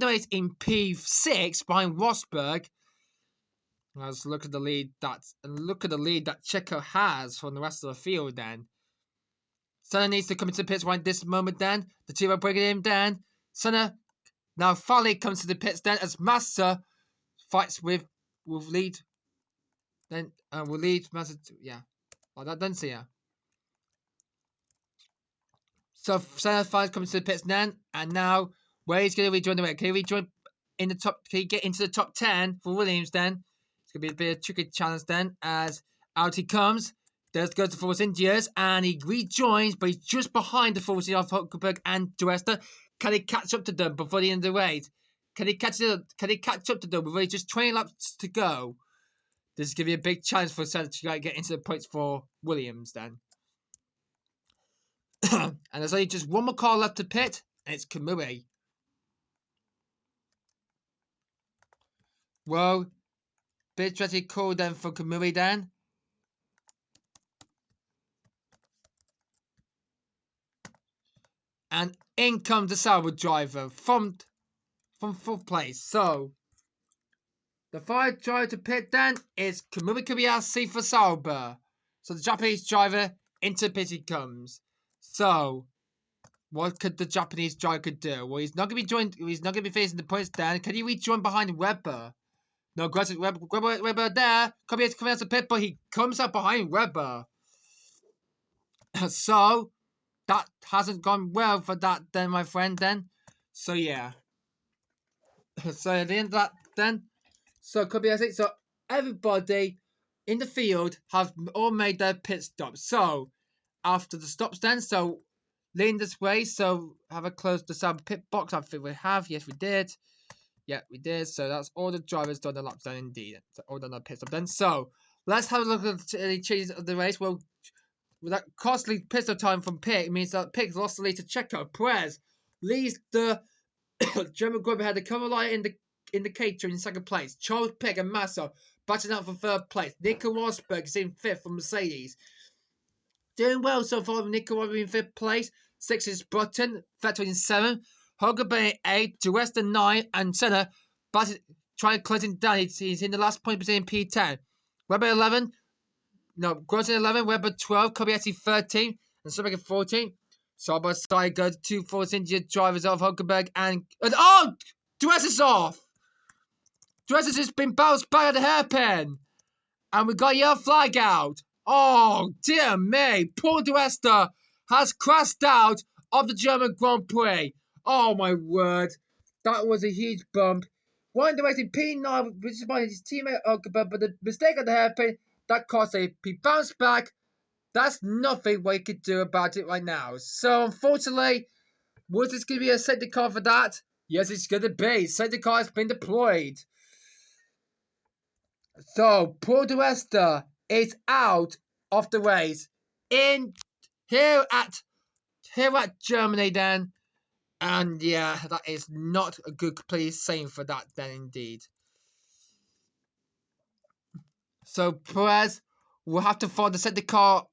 race in P6 behind Rosberg. Let's look at the lead that Checo has from the rest of the field then. Senna needs to come into the pits right this moment then. The team are bringing him down. Senna Now finally comes to the pits then as Massa fights with lead. Then will lead Massa. Yeah. Oh, that doesn't see ya. So Senna finally comes to the pits then, and now where he's going to rejoin the way? Can he rejoin in the top? Can he get into the top 10 for Williams then? It's going to be a bit of a tricky challenge then, as out he comes. Does go to Force Indias, and he rejoins, but he's just behind the Force of Hockenheimrimng and Duester. Can he catch up to them before the end of the race? Can he catch up to them before just 20 laps to go? This is going to be a big challenge for Senna to get into the points for Williams then. And there's only just one more car left to pit, and it's Kamui. Well, bit strategy call then for Kamui then. And in comes the Sauber driver from 4th place. So, the 5th driver to pit then is Kamui Kobayashi for Sauber. So, the Japanese driver into pit he comes. So, what could the Japanese driver do? Well, he's not going to be facing the points then. Can he rejoin behind Webber? No, granted, Webber there. Kobayashi coming out to pit, but he comes up behind Webber. So, that hasn't gone well for that then, my friend, then. So, yeah. So, at the end of that, then. So, Kobayashi. So, everybody in the field have all made their pit stops. So, after the stops, then. So, lean this way. So, have a close the sub pit box. I think we have. Yes, we did. Yeah, we did. So, that's all the drivers done the laps done, indeed. So, all done the pit stop, then. So, let's have a look at the changes of the race. Well, with that costly pit stop time from Pick, means that Pick lost the lead to Checo. Perez leads the German Grand Prix had the cover light in the catering in 2nd place. Charles Pick and Massa batting out for 3rd place. Nico Rosberg is in 5th for Mercedes. Doing well so far with Nico Rosberg in 5th place. 6th is Button, Vettel in 7th. Hockenheimrimng 8th, Duester 9th, and Senna trying to close him down. He's in the last point position in P10. Webber 11. No, Grossen 11, Webber 12, Kobayashi 13, and Schumacher 14. Side by side go the 2 Force India drivers of Hockenheimrimng and oh! Duess is off! Duess has just been bounced back at the hairpin! And we got a yellow flag out! Oh, dear me! Poor Duester has crashed out of the German Grand Prix! Oh, my word! That was a huge bump. Won the race in P9, which is by his teammate Hockenheimrimng, but the mistake at the hairpin that cost him. He bounced back. That's nothing we could do about it right now. So, unfortunately, was this going to be a safety car for that? Yes, it's going to be. Safety car has been deployed. So, Paul Duester is out of the race in here at Germany then. And yeah, that is not a good place saying for that then indeed. So Perez will have to follow the safety car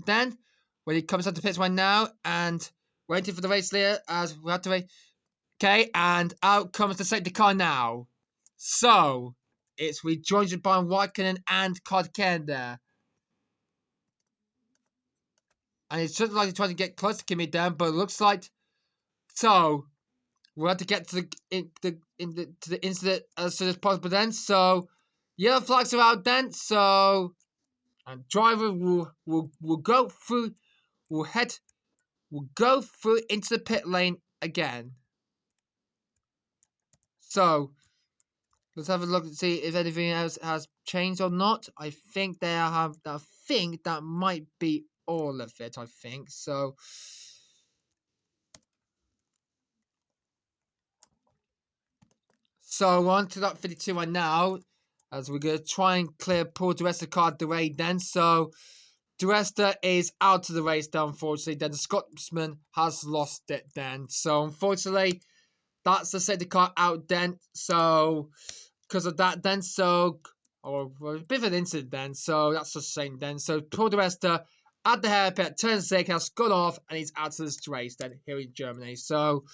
then when he comes out to pits right now and waiting for the race leader as we have to wait. Okay, and out comes the safety car now. So it's rejoined by Raikkonen and Kodken there. And it's just like he's trying to get close to Kimi down, but it looks like so we'll have to get to the incident as soon as possible then. So yellow flags are out then, so and driver will go through will go through into the pit lane again. So let's have a look and see if anything else has changed or not. I think that might be all of it. I think so. So on to that 52 right now, as we're gonna try and clear Paul Duester card the way then. So Duester is out of the race then, unfortunately. Then the Scotsman has lost it then. So unfortunately, that's the safety car out then. So because of that then, so a bit of an incident then. So that's just saying then. So Paul Duester at the hairpin, turn 6, has gone off and he's out of this race then here in Germany. So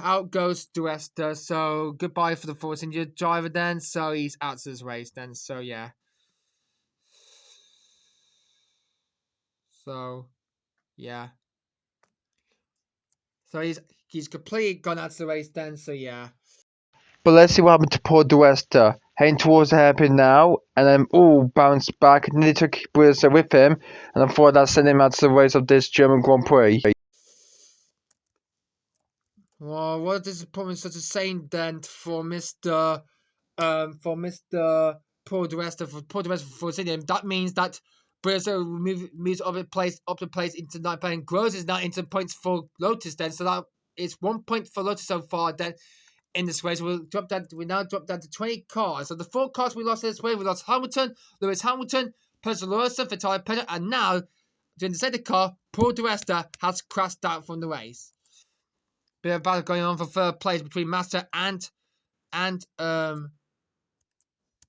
out goes Duester. So goodbye for the Force India driver then. So he's out of this race then. So yeah. So yeah. So he's completely gone out of the race then. So yeah. But let's see what happened to Paul Duesta. Heading towards the hairpin now, and then bounced back. Nearly took Duesta with him, and I thought that sent him out to the race of this German Grand Prix. Well, what is probably such a saying then for Mr. Paul Duesta for Stadium? That means that Brazil moves up the place into 9 and grows is now into points for Lotus then. So that is 1 point for Lotus so far then in this race. We now drop down to 20 cars. So the 4 cars we lost this way, we lost Hamilton, Lewis Hamilton, Pesalosa, Vitaly Pena, and now during the second car, Paul Duesta has crashed out from the race. Bit of battle going on for third place between Master and bit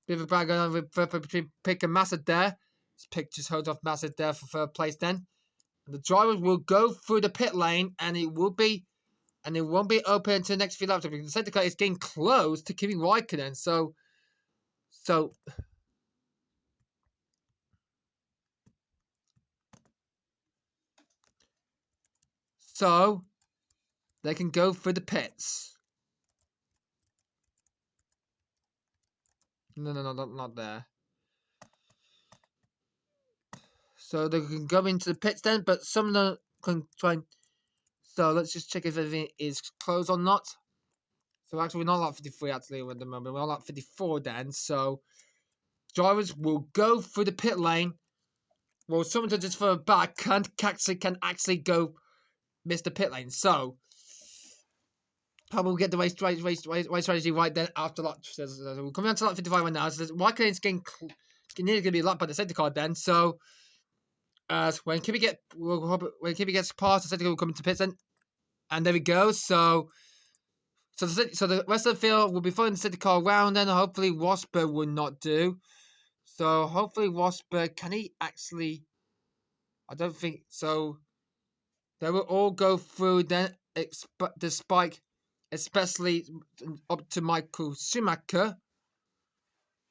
of a battle going on with between Pick and Master there. Pick just holds off Master there for third place then. And the drivers will go through the pit lane and it won't be open until the next few laps because the center car is getting close to Kimi Raikkonen. So they can go through the pits. No, not there. So they can go into the pits then, but some of them can try and... So let's just check if everything is closed or not. So actually, we're not at 53 actually at the moment. We're at 54 then. So drivers will go through the pit lane. Well, someone to just further back can actually go miss the pit lane. So probably get the race strategy right then after that. So we're coming on to lap 55 right now. So Raikkonen's getting nearly going to be lapped by the safety car then. So when Kimi gets past, the safety car will come into pits then. And there we go. So the rest of the field will be following the safety car around then. Hopefully Rosberg will not do. So hopefully Rosberg, can he actually... I don't think so. They will all go through then, despite especially up to Michael Schumacher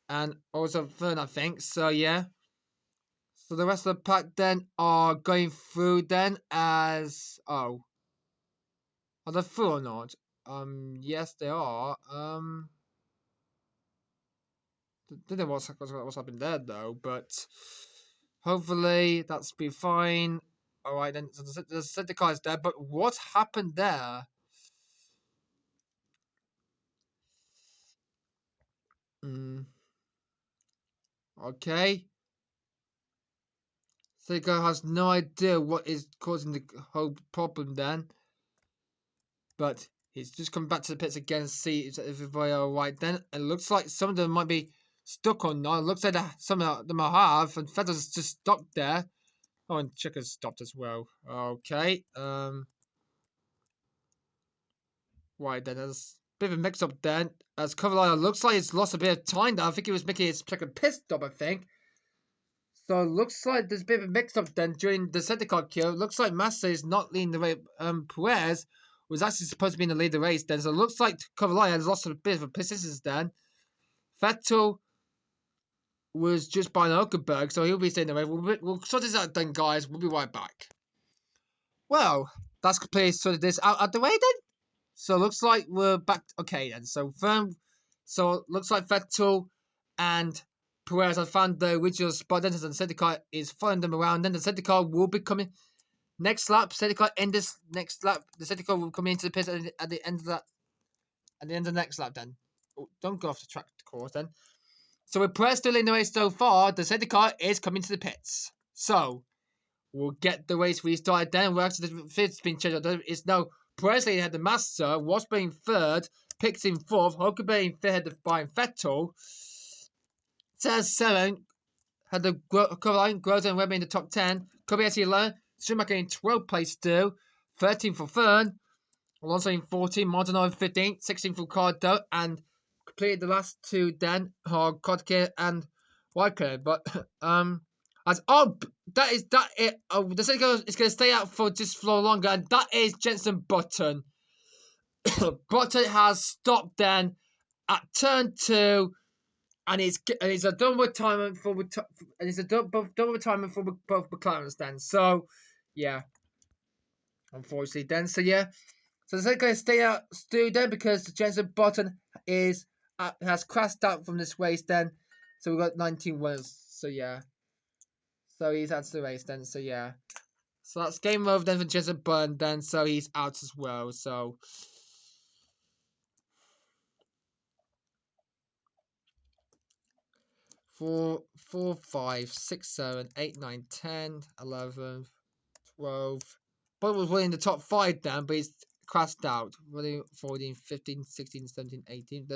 and also Verne, I think. So yeah. So the rest of the pack then are going through then as are they through or not? Yes they are. Don't know what's happened there though, but hopefully that's be fine. All right then. So the center car is there, but what happened there? Okay. Seiko has no idea what is causing the whole problem then. But he's just come back to the pits again to see if everybody are alright then. It looks like some of them might be stuck or not. It looks like some of them have, and Feather's just stopped there. Oh, and Chicker's stopped as well. Okay. Right then, there's a bit of a mix up then. As Kovalainen looks like he's lost a bit of time there. I think he was making his second pit stop, I think. So it looks like there's a bit of a mix up then during the center car queue. It looks like Massa is not leading the race. Perez was actually supposed to be in the lead of the race then. So it looks like Kovalainen has lost a bit of a position then. Vettel was just by Hulkenberg, so he'll be staying in the race. We'll sort this out then, guys. We'll be right back. Well, that's completely sorted this out the way then. So it looks like we're back. Okay then. So it looks like Vettel and Perez have found the original spot. Then the safety car is following them around. Then the safety car will be coming next lap. Safety car in this next lap. The safety car will come into the pits at the end of that. At the end of the next lap, then. Oh, don't go off the track course then. So with Perez still in the race so far, the safety car is coming to the pits. So we'll get the race restarted then. We're actually the fifth been changed. It's now Perez had the master, Rosberg in third, Picks in fourth, Hockenheimring in fifth by Vettel. Says 7 had the Kovalainen, Groza and Webber in the top 10. Kobayashi 11, Schumacher in 12th place still. 13 for Fern, Alonso in 14, Maldonado in 15, 16 for Ricardo, and completed the last two then are Kodke and Raikkonen. But that it. The second goal is going to stay out for longer, and that is Jenson Button. Button has stopped then at turn 2. And it's a double retirement for both McLarens then. So yeah, unfortunately then. So yeah, So they're going to stay out still then because Jensen Button has crashed out from this race then. So we've got 19 winners. So yeah. So he's out of the race then. So yeah. So that's game over then for Jensen Button then. So he's out as well. So 4, 5, 6, 7, 8, 9, 10, 11, 12. Button was winning the top 5 then, but he's crashed out. Running 14, 15, 16, 17, 18.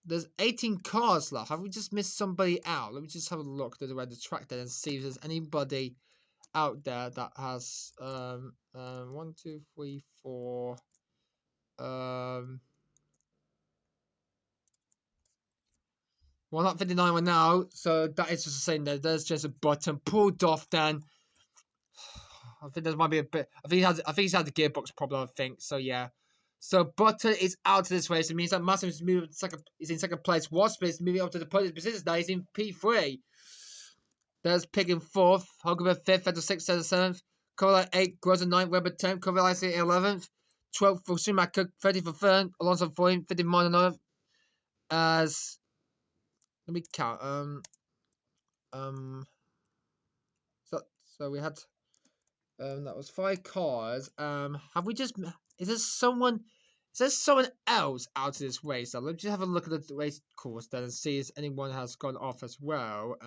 There's 18 cars left. Have we just missed somebody out? Let me just have a look around the track then and see if there's anybody out there that has 1, 2, 3, 4. Well, not 59 one now, so that is just the same there. There's just a button pulled off then. I think there might be a bit. I think he's had the gearbox problem. I think so. Yeah. So Button is out of this race. It means that Massive is moving is in second place. Wasp is moving up to the podium position now. He's in P3. There's Pig in 4th. Hockenheimrimng 5th. Vettel 6th. Senna 7th. Corolla 8th. Groza 9th. Weber 10th. Corolla 11th. 12th for Schumacher. 30th for 3rd. Alonso 4th. 15th Mine as let me count. So we had that was 5 cars. Have we just is there someone else out of this race? Now, let's just have a look at the race course then and see if anyone has gone off as well.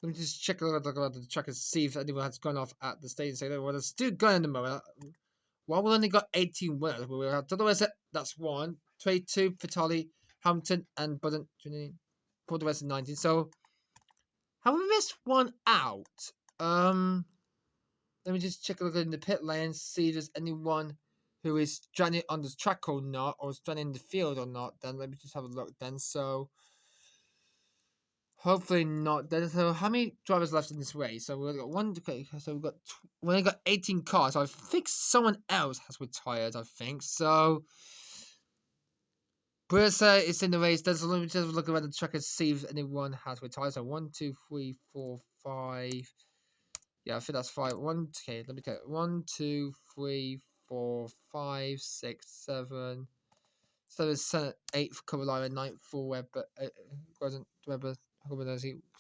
Let me just check around the track and see if anyone has gone off at the stage. So well, there's still going at the moment. Well, we only got 18 winners. We have otherwise that's 1, 22, Vitali, Hampton, and Button. For the rest of 19. So have we missed one out? Let me just check a look in the pit lane, see if there's anyone who is stranded on the track or not, or stranded in the field or not. Then let me just have a look then. So hopefully not. Then so how many drivers left in this race? So we've got one. Okay, so we only got 18 cars. So I think someone else has retired. I think so. Bursa is in the race. Let me just look around the track and see if anyone has retired. So 1, 2, 3, 4, 5. Yeah, I think that's 5. Okay, let me get 1, 2, 3, 4, 5, 6, 7. 7, 8 for Carolina, 9 for Weber. Wasn't Weber?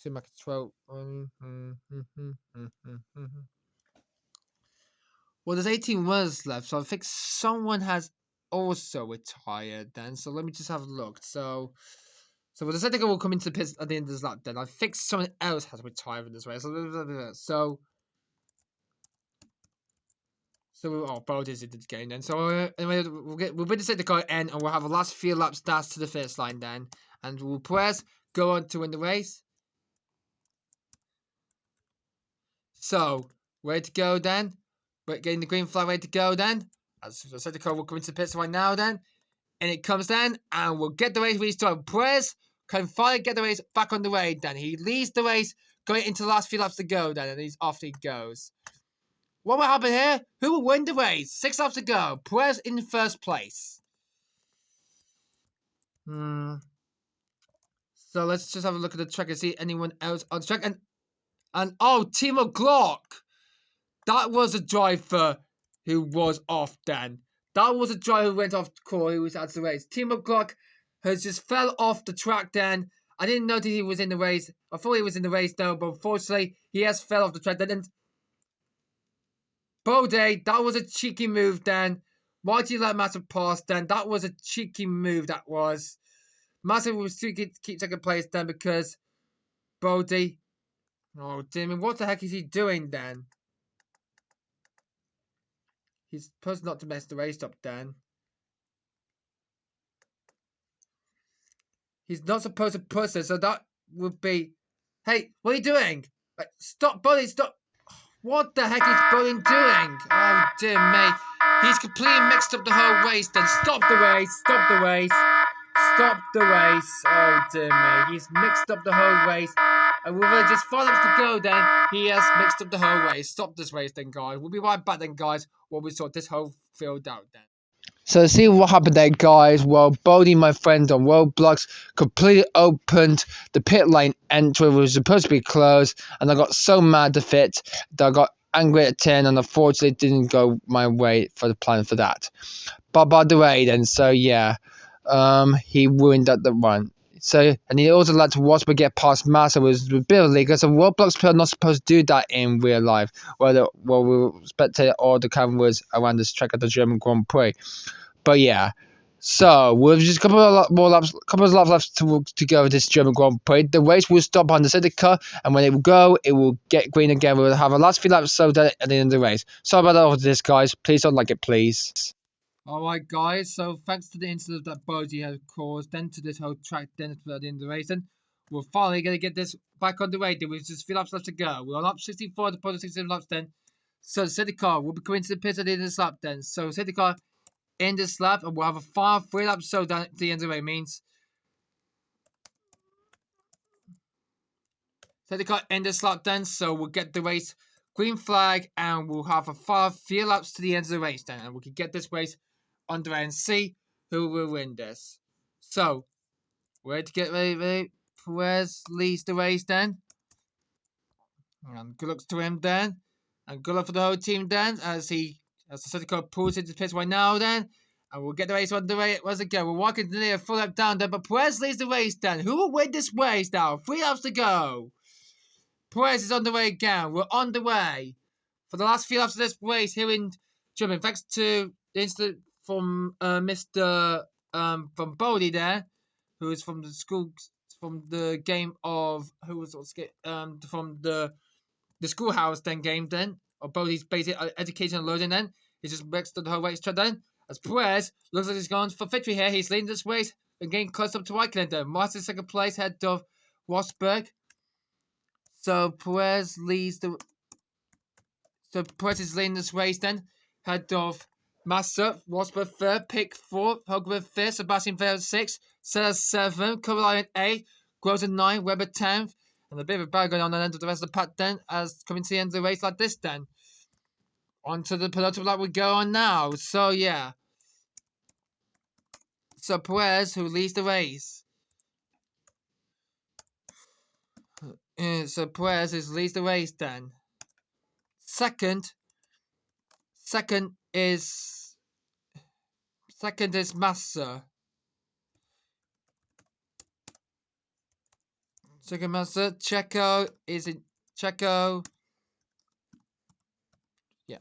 Schumacher 12. Well, there's 18 winners left, so I think someone has also retired then. So let me just have a look. So the second will come into the pits at the end of this lap then. I think someone else has retired in this race. So both is in the game then. So anyway, we'll win the safety car end and we'll have a last few laps dash to the finish line then. And will Perez go on to win the race? So, ready to go then? We're getting the green flag ready to go then. As the safety car will come into the pits right now then. And it comes then, and we'll get the race restarted. Perez can finally get the race back on the road then. He leads the race going into the last few laps to go then, and off he goes. What will happen here? Who will win the race? 6 laps to go. Perez in first place. So let's just have a look at the track and see anyone else on the track. And oh, Timo Glock. That was a driver who was off then. That was a driver who went off the core who was out of the race. Timo Glock has just fell off the track then. I didn't know that he was in the race. I thought he was in the race though, but unfortunately he has fell off the track then. And Bode, that was a cheeky move then. Why did you let Massive pass then? That was a cheeky move, that was. Massive was to keep second place then because Bode. Oh, damn, what the heck is he doing then? He's supposed not to mess the race up then. He's not supposed to push it, so that would be... Hey, what are you doing? Like, stop, Buddy, stop. What the heck is Buddy doing? Oh, dear me. He's completely mixed up the whole race then. Stop the race, stop the race. Stop the race. Oh, dear me. He's mixed up the whole race. And with just 5 laps to go then, he has mixed up the whole race. Stop this race then, guys. We'll be right back then, guys, while we sort this whole field out then. So see what happened there, guys. Well, Bodie, my friend on Roblox, completely opened the pit lane entry, which was supposed to be closed, and I got so mad of it that angry at 10, and unfortunately it didn't go my way for the plan for that. But by the way, then, so yeah, he ruined that the run. So, and he also let Rosberg get past Massa with ability, because a Roblox player not supposed to do that in real life, where we spectate all the cameras around this track at the German Grand Prix. But yeah, so with just a couple of laps left to go with this German Grand Prix, the race will stop on the safety car, and when it will go, it will get green again. We'll have a last few laps so that at the end of the race. Sorry about all of this, guys. Please don't like it, please. Alright guys, so thanks to the incident that Bodie has caused, then to this whole track, then to the end of the race, then we're finally going to get this back on the way. There was just 3 laps left to go. We're on lap 64 to the 16 laps then. So the safety car will be coming to the pits at the end of this lap then. So safety car in this lap, and we'll have a final 3 lap showdown at the end of the way. Means safety car in this lap then, so we'll get the race green flag, and we'll have a final 3 laps to the end of the race then, and we can get this race under and see who will win this. So, we're to get ready. Perez leads the race then. And good luck to him then. And good luck for the whole team then, as the safety car pulls into the pits right now then. And we'll get the race underway once again. We're walking nearly a full lap down there, but Perez leads the race then. Who will win this race now? 3 laps to go. Perez is on the way again. We're on the way for the last few laps of this race here in Germany. Thanks to the incident from Mr. From Bodie there, who is from the school, from the game of from the schoolhouse then game then, or Bodie's basic education and loading then. He just breaks the whole race track then. As Perez looks like he's going for victory here. He's leading this race and getting close up to Raikkonen then. Martin second place ahead of Rosberg. So Perez leads the. So Perez is leading this race then, head of Massa, Rosberg third, Pick fourth, Hockenheimrimng fifth, Sebastian Vettel sixth, Senna seventh, Caroline eighth, Groza 9th, Webber 10th, and a bit of a battle going on the end of the rest of the pack then, as coming to the end of the race like this then. On to the penultimate lap we go on now. So yeah. So Perez, who leads the race. So Perez leads the race then. Second is Massa. Second Massa. Checo is in Checo. Yeah.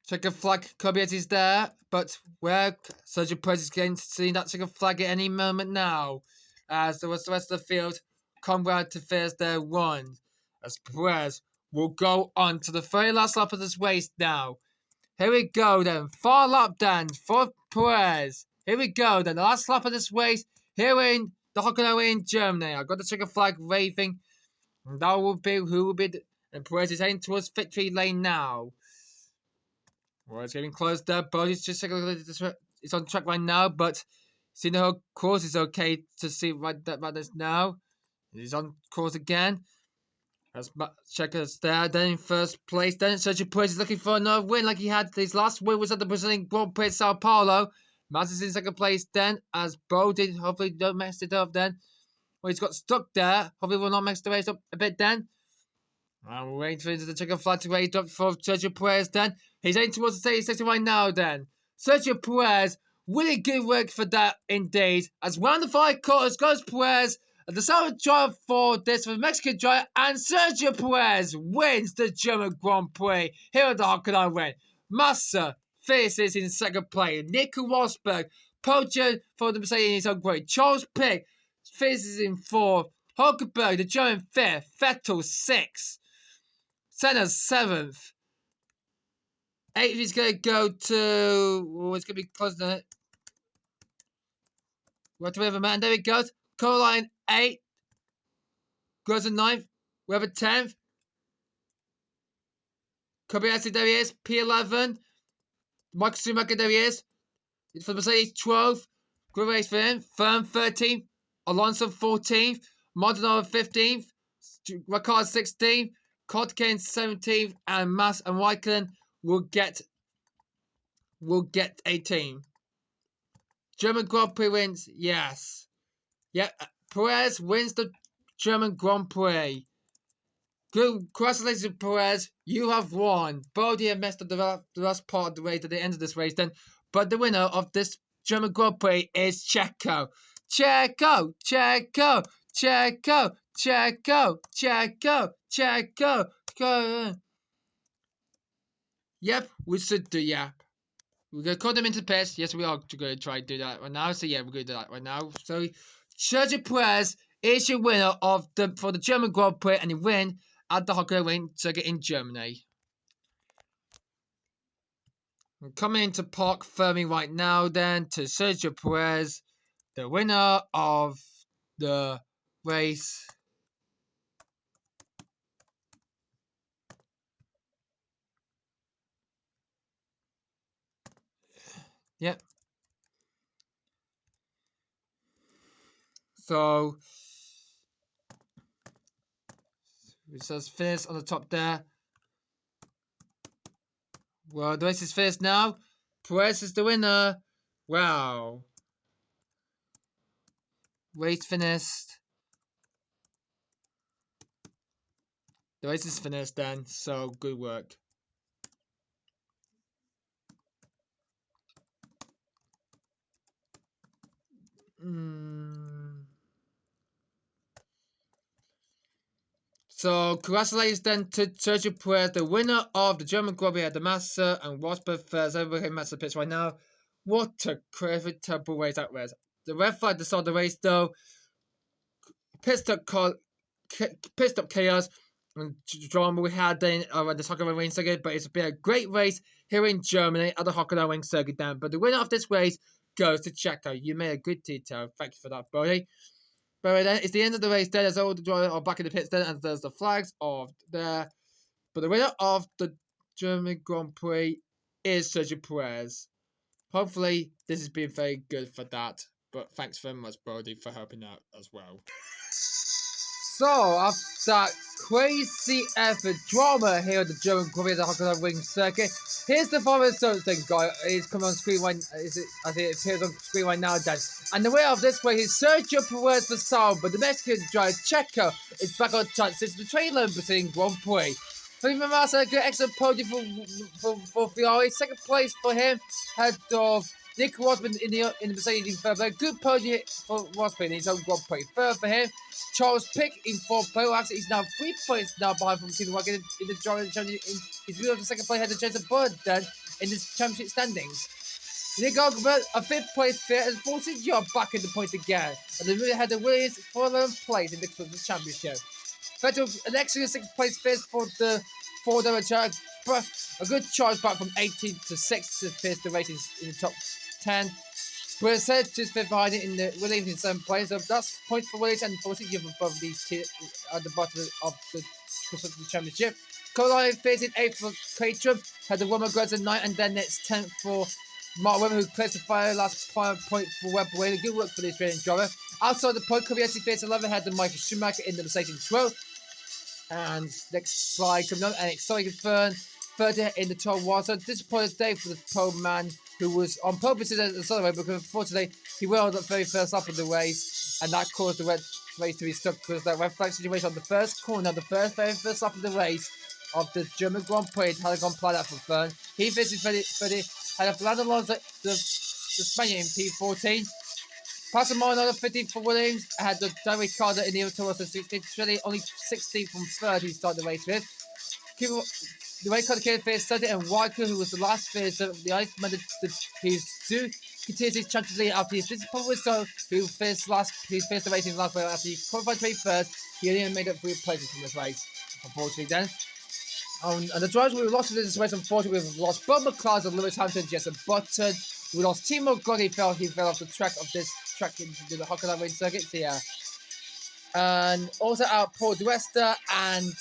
Checo flag Kvyat is there, but where Sergio Perez is going to see that Checo flag at any moment now, as the rest of the field Conrad to face their run, as Perez will go on to the very last lap of this race now. Here we go then, 4 lap then for Perez. Here we go then, the last lap of this race here in the Hockenheimrimng in Germany. I've got the Checo flag waving, and that will be who will be, and Perez is heading towards victory lane now. Well, it's getting close there. Bodie's just it's on track right now, but seeing the whole course is okay to see right this now. He's on course again. As Checo's there, then in first place. Then Sergio Perez is looking for another win like he had. His last win was at the Brazilian Grand Prix Sao Paulo. Mazza's in second place then, as Bodie hopefully don't mess it up then. Well, he's got stuck there. Hopefully will not mess the race up a bit then. I'm waiting for the Checo flag to wait up for Sergio Perez then. He's heading towards the stage section right now then. Sergio Perez, really good work for that indeed. As round the 5 quarters goes Perez. And the second drive for this for the Mexican driver, and Sergio Perez wins the German Grand Prix here at the Hockenheimrimng. Massa finishes in second place. Nico Rosberg, podium for the Mercedes Hungary. Charles Pic finishes in 4th. Hulkenberg, the German 5th. Vettel 6th. Senna 7th. 8th is going to go to. Oh, it's going to be close to it. What do we have a man? There he goes. Caroline 8th. Groza 9th. Webber 10th. Kobayashi, there he is. P11. Michael Schumacher, there he is. For Mercedes 12th. Good race for him. Firm 13th. Alonso 14th. Maldonado 15th. Ricciardo 16th. Kotkane 17th. And Mass and Raikkonen will get 18th. German Grand Prix wins. Yes. Yep. Perez wins the German Grand Prix. Congratulations, Perez. You have won. Bodie had messed up the last part of the race at the end of this race then. But the winner of this German Grand Prix is Checo. Checo, Checo, Checo, Checo, Checo, Checo. Checo. Yep, we should do yep. We're going to call them into pits. Yes, we are going to try to do that right now. So, yeah, we're going to do that right now. So, Sergio Perez is your winner for the German Grand Prix, and you win at the Hockenheimrimng circuit in Germany. I'm coming into Park Fermi right now, then, to Sergio Perez, the winner of the race. Yep. So, it says finish on the top there. Well, the race is finished now. Perez is the winner. Wow. Race finished. The race is finished then, so good work. So, congratulations then to Sergio Perez, the winner of the German Grand Prix at the Massa, and Rosberg first over him Massa pits right now. What a crazy, terrible race that was. The red flag at the start of the race, though, pit stop chaos and drama we had then around the Hockenheimrimng circuit, but it's been a great race here in Germany at the Hockenheimrimng circuit then. But the winner of this race goes to Checo. You made a good detail. Thank you for that, buddy. But then it's the end of the race then, as all the drivers are back in the pits then, and there's the flags of there. But the winner of the German Grand Prix is Sergio Perez. Hopefully, this has been very good for that. But thanks very much, Brody, for helping out as well. So, after that crazy effort drama here at the German Grand Prix at the Hockenheimrimng circuit, here's the final results thing, guy. It's coming on screen right. I think it appears on screen right now, Dan. And the winner of this race is Sergio Perez for Saul, but the Mexican driver Checo is back on touch since the trailer between Grand Prix. Felipe Massa had a good excellent podium for Ferrari. Second place for him, head of Nick Rosberg in the Mercedes third place. Good podium for Rosberg in his own Grand Prix. Third for him, Charles Pick in fourth place. Actually, he's now 3 points now behind from Team Wagon in the German championship. He's moved on to second place ahead of Jason Bird then in the championship standings. Nick Rosberg, a 5th place fit, and 14th yard back in the point again. And the winner had the Williams for 11th place in the Christmas Championship. Vettel, an excellent 6th place finish for the Ford charge, but a good charge back from 18th to 6th to finish the race in the top 10. Williams just 5th behind it in the Williams in 7th place. So that's points for Williams and 14th above these two at the bottom of the Constructors' Championship. Colin finished in 8th for Caterham, had the Roman Grudge at 9th, and then it's 10th for Mark Webber, who placed the final last point for Webber. Good work for the Australian driver. Outside the point, Kobayashi finished 11th, had the Michael Schumacher in the Mercedes 12th. And next slide coming on, and it's Sorry Fern, 30th in the Toro Rosso. Disappointed day for the Pole Man, who was on pole position at the start of the race, because unfortunately he went on the very first lap of the race, and that caused the red race to be stuck because that red flag situation on the first corner, the very first lap of the race of the German Grand Prix had gone planned out for Fern. He finished 30, had a Fernando Alonso, the Spaniard in P14. Passamano, 15th for Williams, had the Derek Carter in the Toro 16th, only 16th from 3rd he started the race with. The race Carter came finished 2nd, and Weicker, who was the last finish, the ice managed to continue his Champions League after his disappointment, so he finished the race in the last race after he qualified 21st. He only made up 3 places from this race, unfortunately then. And the drivers we lost in this race, unfortunately, we've lost Bob McLaren and Lewis Hamilton, Jenson Button. We lost Timo Glock, he fell off the track of this track into the Hockenheimrimng circuit, so yeah. And also out Paul Duesta and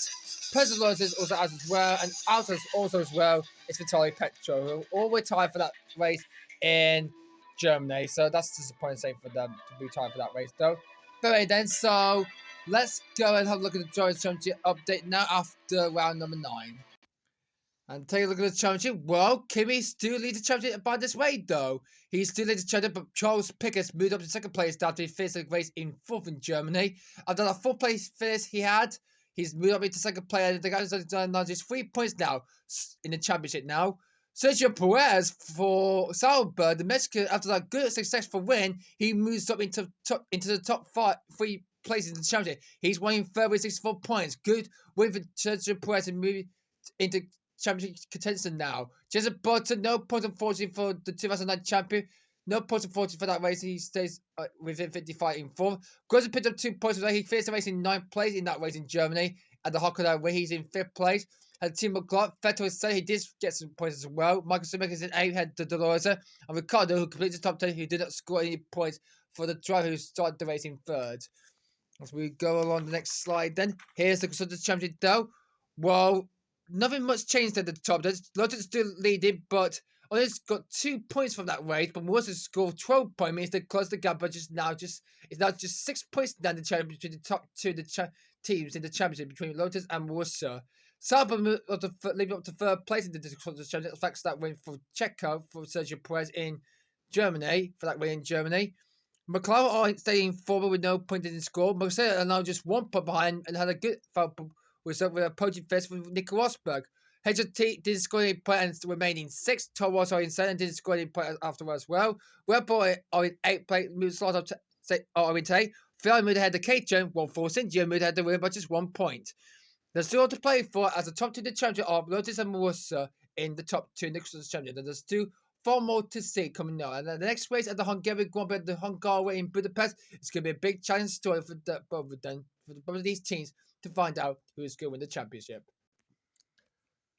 Perez is also out as well, and out also as well is Vitali Petro, who all retired for that race in Germany. So that's disappointing for them to be retired for that race, though. But anyway, then, so let's go and have a look at the Drivers' Championship update now after round number 9. And take a look at the championship. Well, Kimi still leads the championship by this way, though. He still leads the championship, but Charles Pickett moved up to second place after he finished the race in fourth in Germany. After that fourth place finish he had, he's moved up into second place. The guy's done just 3 points now in the championship now. Sergio Perez for Sauber, the Mexican, after that good successful win, he moves up into the top 3 places in the championship. He's winning third with 64 points. Good win for Sergio Perez and moving into championship contention now. Jason Button, no points unfortunately for the 2009 champion. No points unfortunately for that race. He stays within 55 in fourth. Groza picked up 2 points. He finished the race in 9th place in that race in Germany. At the Hockenheimrimng, where he's in 5th place. And Tim McLaughlin, Vettel said he did get some points as well. Michael Schumacher is in 8th, had the Dolores. And Ricardo, who completed the top 10, who did not score any points for the driver who started the race in 3rd. As we go along the next slide then. Here's the Constructors' Championship though. Well, nothing much changed at the top. Lotus still leading, but only got 2 points from that race. But Mercer scored 12 points, means they closed the gap. But it's now just 6 points down the championship between the top 2 teams in the championship between Lotus and Mercer. Sauber leading up to 3rd place in the Constructors' Championship, thanks to that win for Checo for Sergio Perez in Germany. McLaren are staying forward with no point in the score. Mercedes are now just 1 point behind and had a good result with a podium finish with Nico Rosberg. HRT didn't score any points and remaining 6th. Toro are in 7th and didn't score any points afterwards as well. Red Bull are in 8th place, moved slot up to are in 8th. Ferrari moved ahead to Caterham, 1-4. Gio moved ahead to win by just 1 point. There's still to play for as the top 2 in the championship are Lotus and Mercer in the top 2 in the championship. There's still 4 more to see coming up. And the next race at the Hungarian Grand Prix, the Hungary in Budapest, it's going to be a big challenge story for both of these teams to find out who's going to win the championship.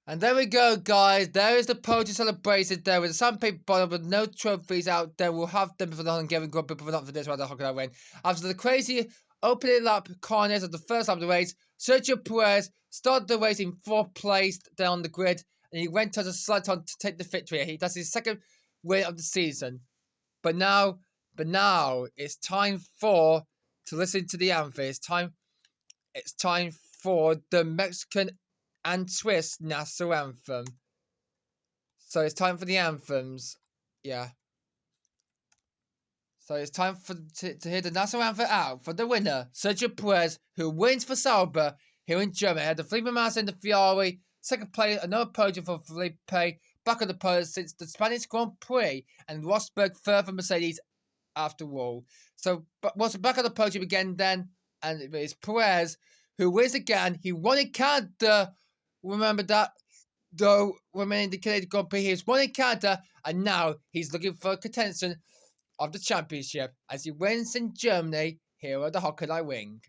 And there we go, guys. There is the podium celebration there with the sandpaper bottom with no trophies out there. We'll have them for the Hungarian Grand Prix, but not for this one, the Hockenheimrimng. After the crazy opening lap corners of the first lap of the race, Sergio Perez started the race in 4th place down the grid, and he went to the slide on to take the victory. That's his 2nd win of the season. But now it's time to listen to the anthem. It's time for the Mexican and Swiss national anthem. So it's time for the anthems. Yeah. So it's time to hear the national anthem out for the winner, Sergio Perez, who wins for Sauber here in Germany. Had the Felipe Massa in the Ferrari, 2nd place, another podium for Felipe, back on the podium since the Spanish Grand Prix, and Rosberg 3rd for Mercedes after all. So, but was back on the podium again then, and it is Perez who wins again. He won in Canada. Remember that. Though remaining the Canadian Grand Prix, he's won in Canada, and now he's looking for contention of the championship as he wins in Germany here at the Hockenheimrimng.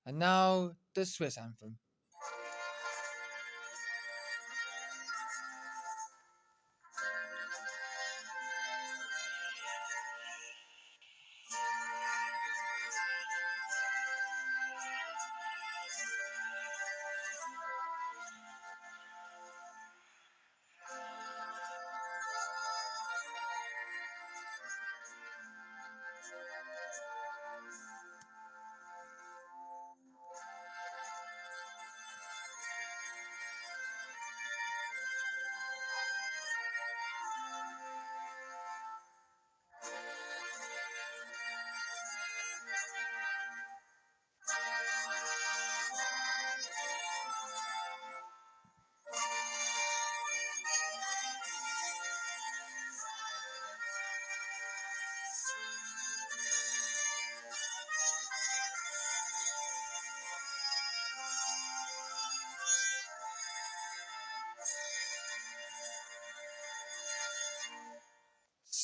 And now the Swiss anthem.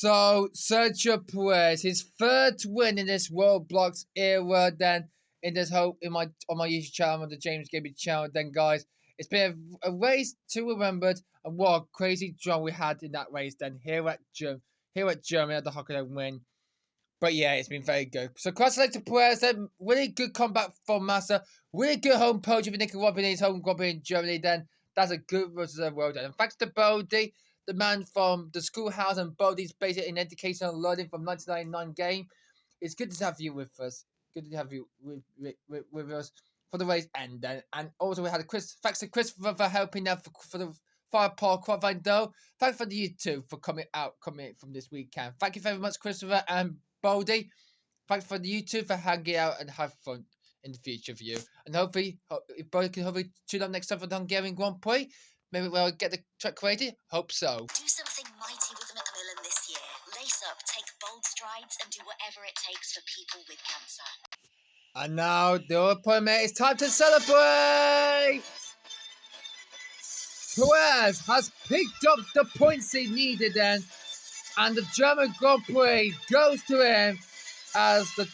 So, Sergio Perez, his third win in this Roblox era, then in this whole on my YouTube channel, on the James Gaming channel. Then, guys, it's been a race to remembered, and what a crazy drama we had in that race. Then here at Germany at the Hockenheimrimng. But yeah, it's been very good. So, congratulations to Perez. Then, really good comeback from Massa. Really good home podium for Nico Rosberg in his home Grand Prix in Germany. Then that's a good result. Well done. And thanks to Bodie, the man from the schoolhouse, and Bodie's basic in educational learning from 1999 game. It's good to have you with us. Good to have you with us for the race end. And also we had thanks to Christopher for helping out for the fire park qualifying though. Thanks for you two for coming from this weekend. Thank you very much, Christopher and Bodie. Thanks for you two for hanging out and have fun in the future for you. And hopefully, Bodie can tune up next time for the Hungarian Grand Prix. Maybe we'll get the track created. Hope so. Do something mighty with Macmillan this year. Lace up, take bold strides, and do whatever it takes for people with cancer. And now, the appointment, it's time to celebrate! Perez has picked up the points he needed then, and the German Grand Prix goes to him as the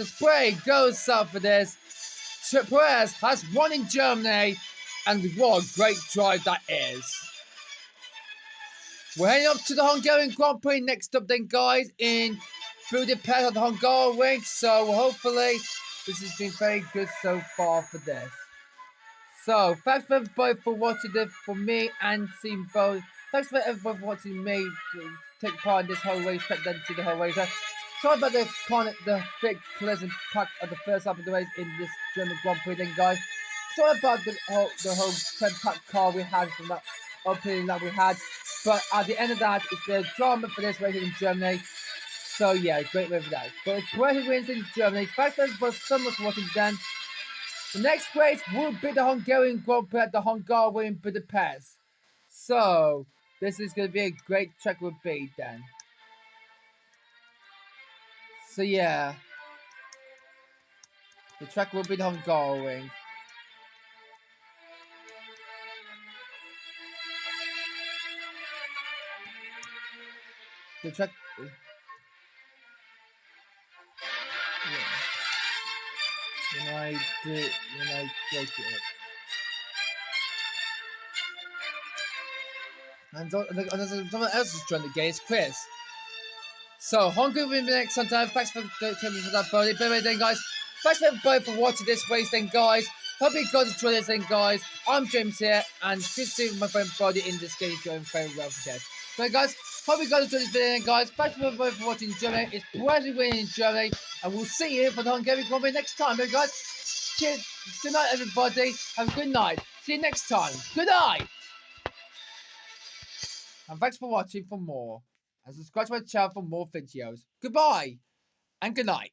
spray goes south for this. Perez has won in Germany, and what a great drive that is. We're heading up to the Hungarian Grand Prix next up then, guys, in Budapest on the Hungarian. So hopefully this has been very good so far for this. So thanks for everybody for watching this, for me and Team Bo. Thanks for everybody for watching me take part in this whole race, then to the whole race. Sorry about the big pleasant pack of the first half of the race in this German Grand Prix then, guys. Sorry about the whole 10-pack car we had from that opening that we had. But at the end of that, it's the drama for this race in Germany. So yeah, great way for that. But it's Perez who wins in Germany. Thanks for so much for watching then. The next race will be the Hungarian Grand Prix at the Hungarian Budapest. So this is going to be a great track with B then. So yeah, the track will be the Hungarian. The track. Yeah. When I create it. And someone else is joining the game, it's Chris. So, Hungary will be next sometime. Thanks for that, buddy. But anyway, then, guys, thanks for everybody for watching this race, then, guys. Hope you guys enjoy this, then, guys. I'm James here, and good to see my friend Buddy in this game going very well for this. So, guys, hope you guys enjoyed this video, then, guys. Thanks for everybody for watching Germany. It's Perez winning in Germany, and we'll see you for the Hungarian Grand Prix next time, then, guys. Cheers. Good night, everybody. Have a good night. See you next time. Good night. And thanks for watching for more. And subscribe to my channel for more videos. Goodbye and good night.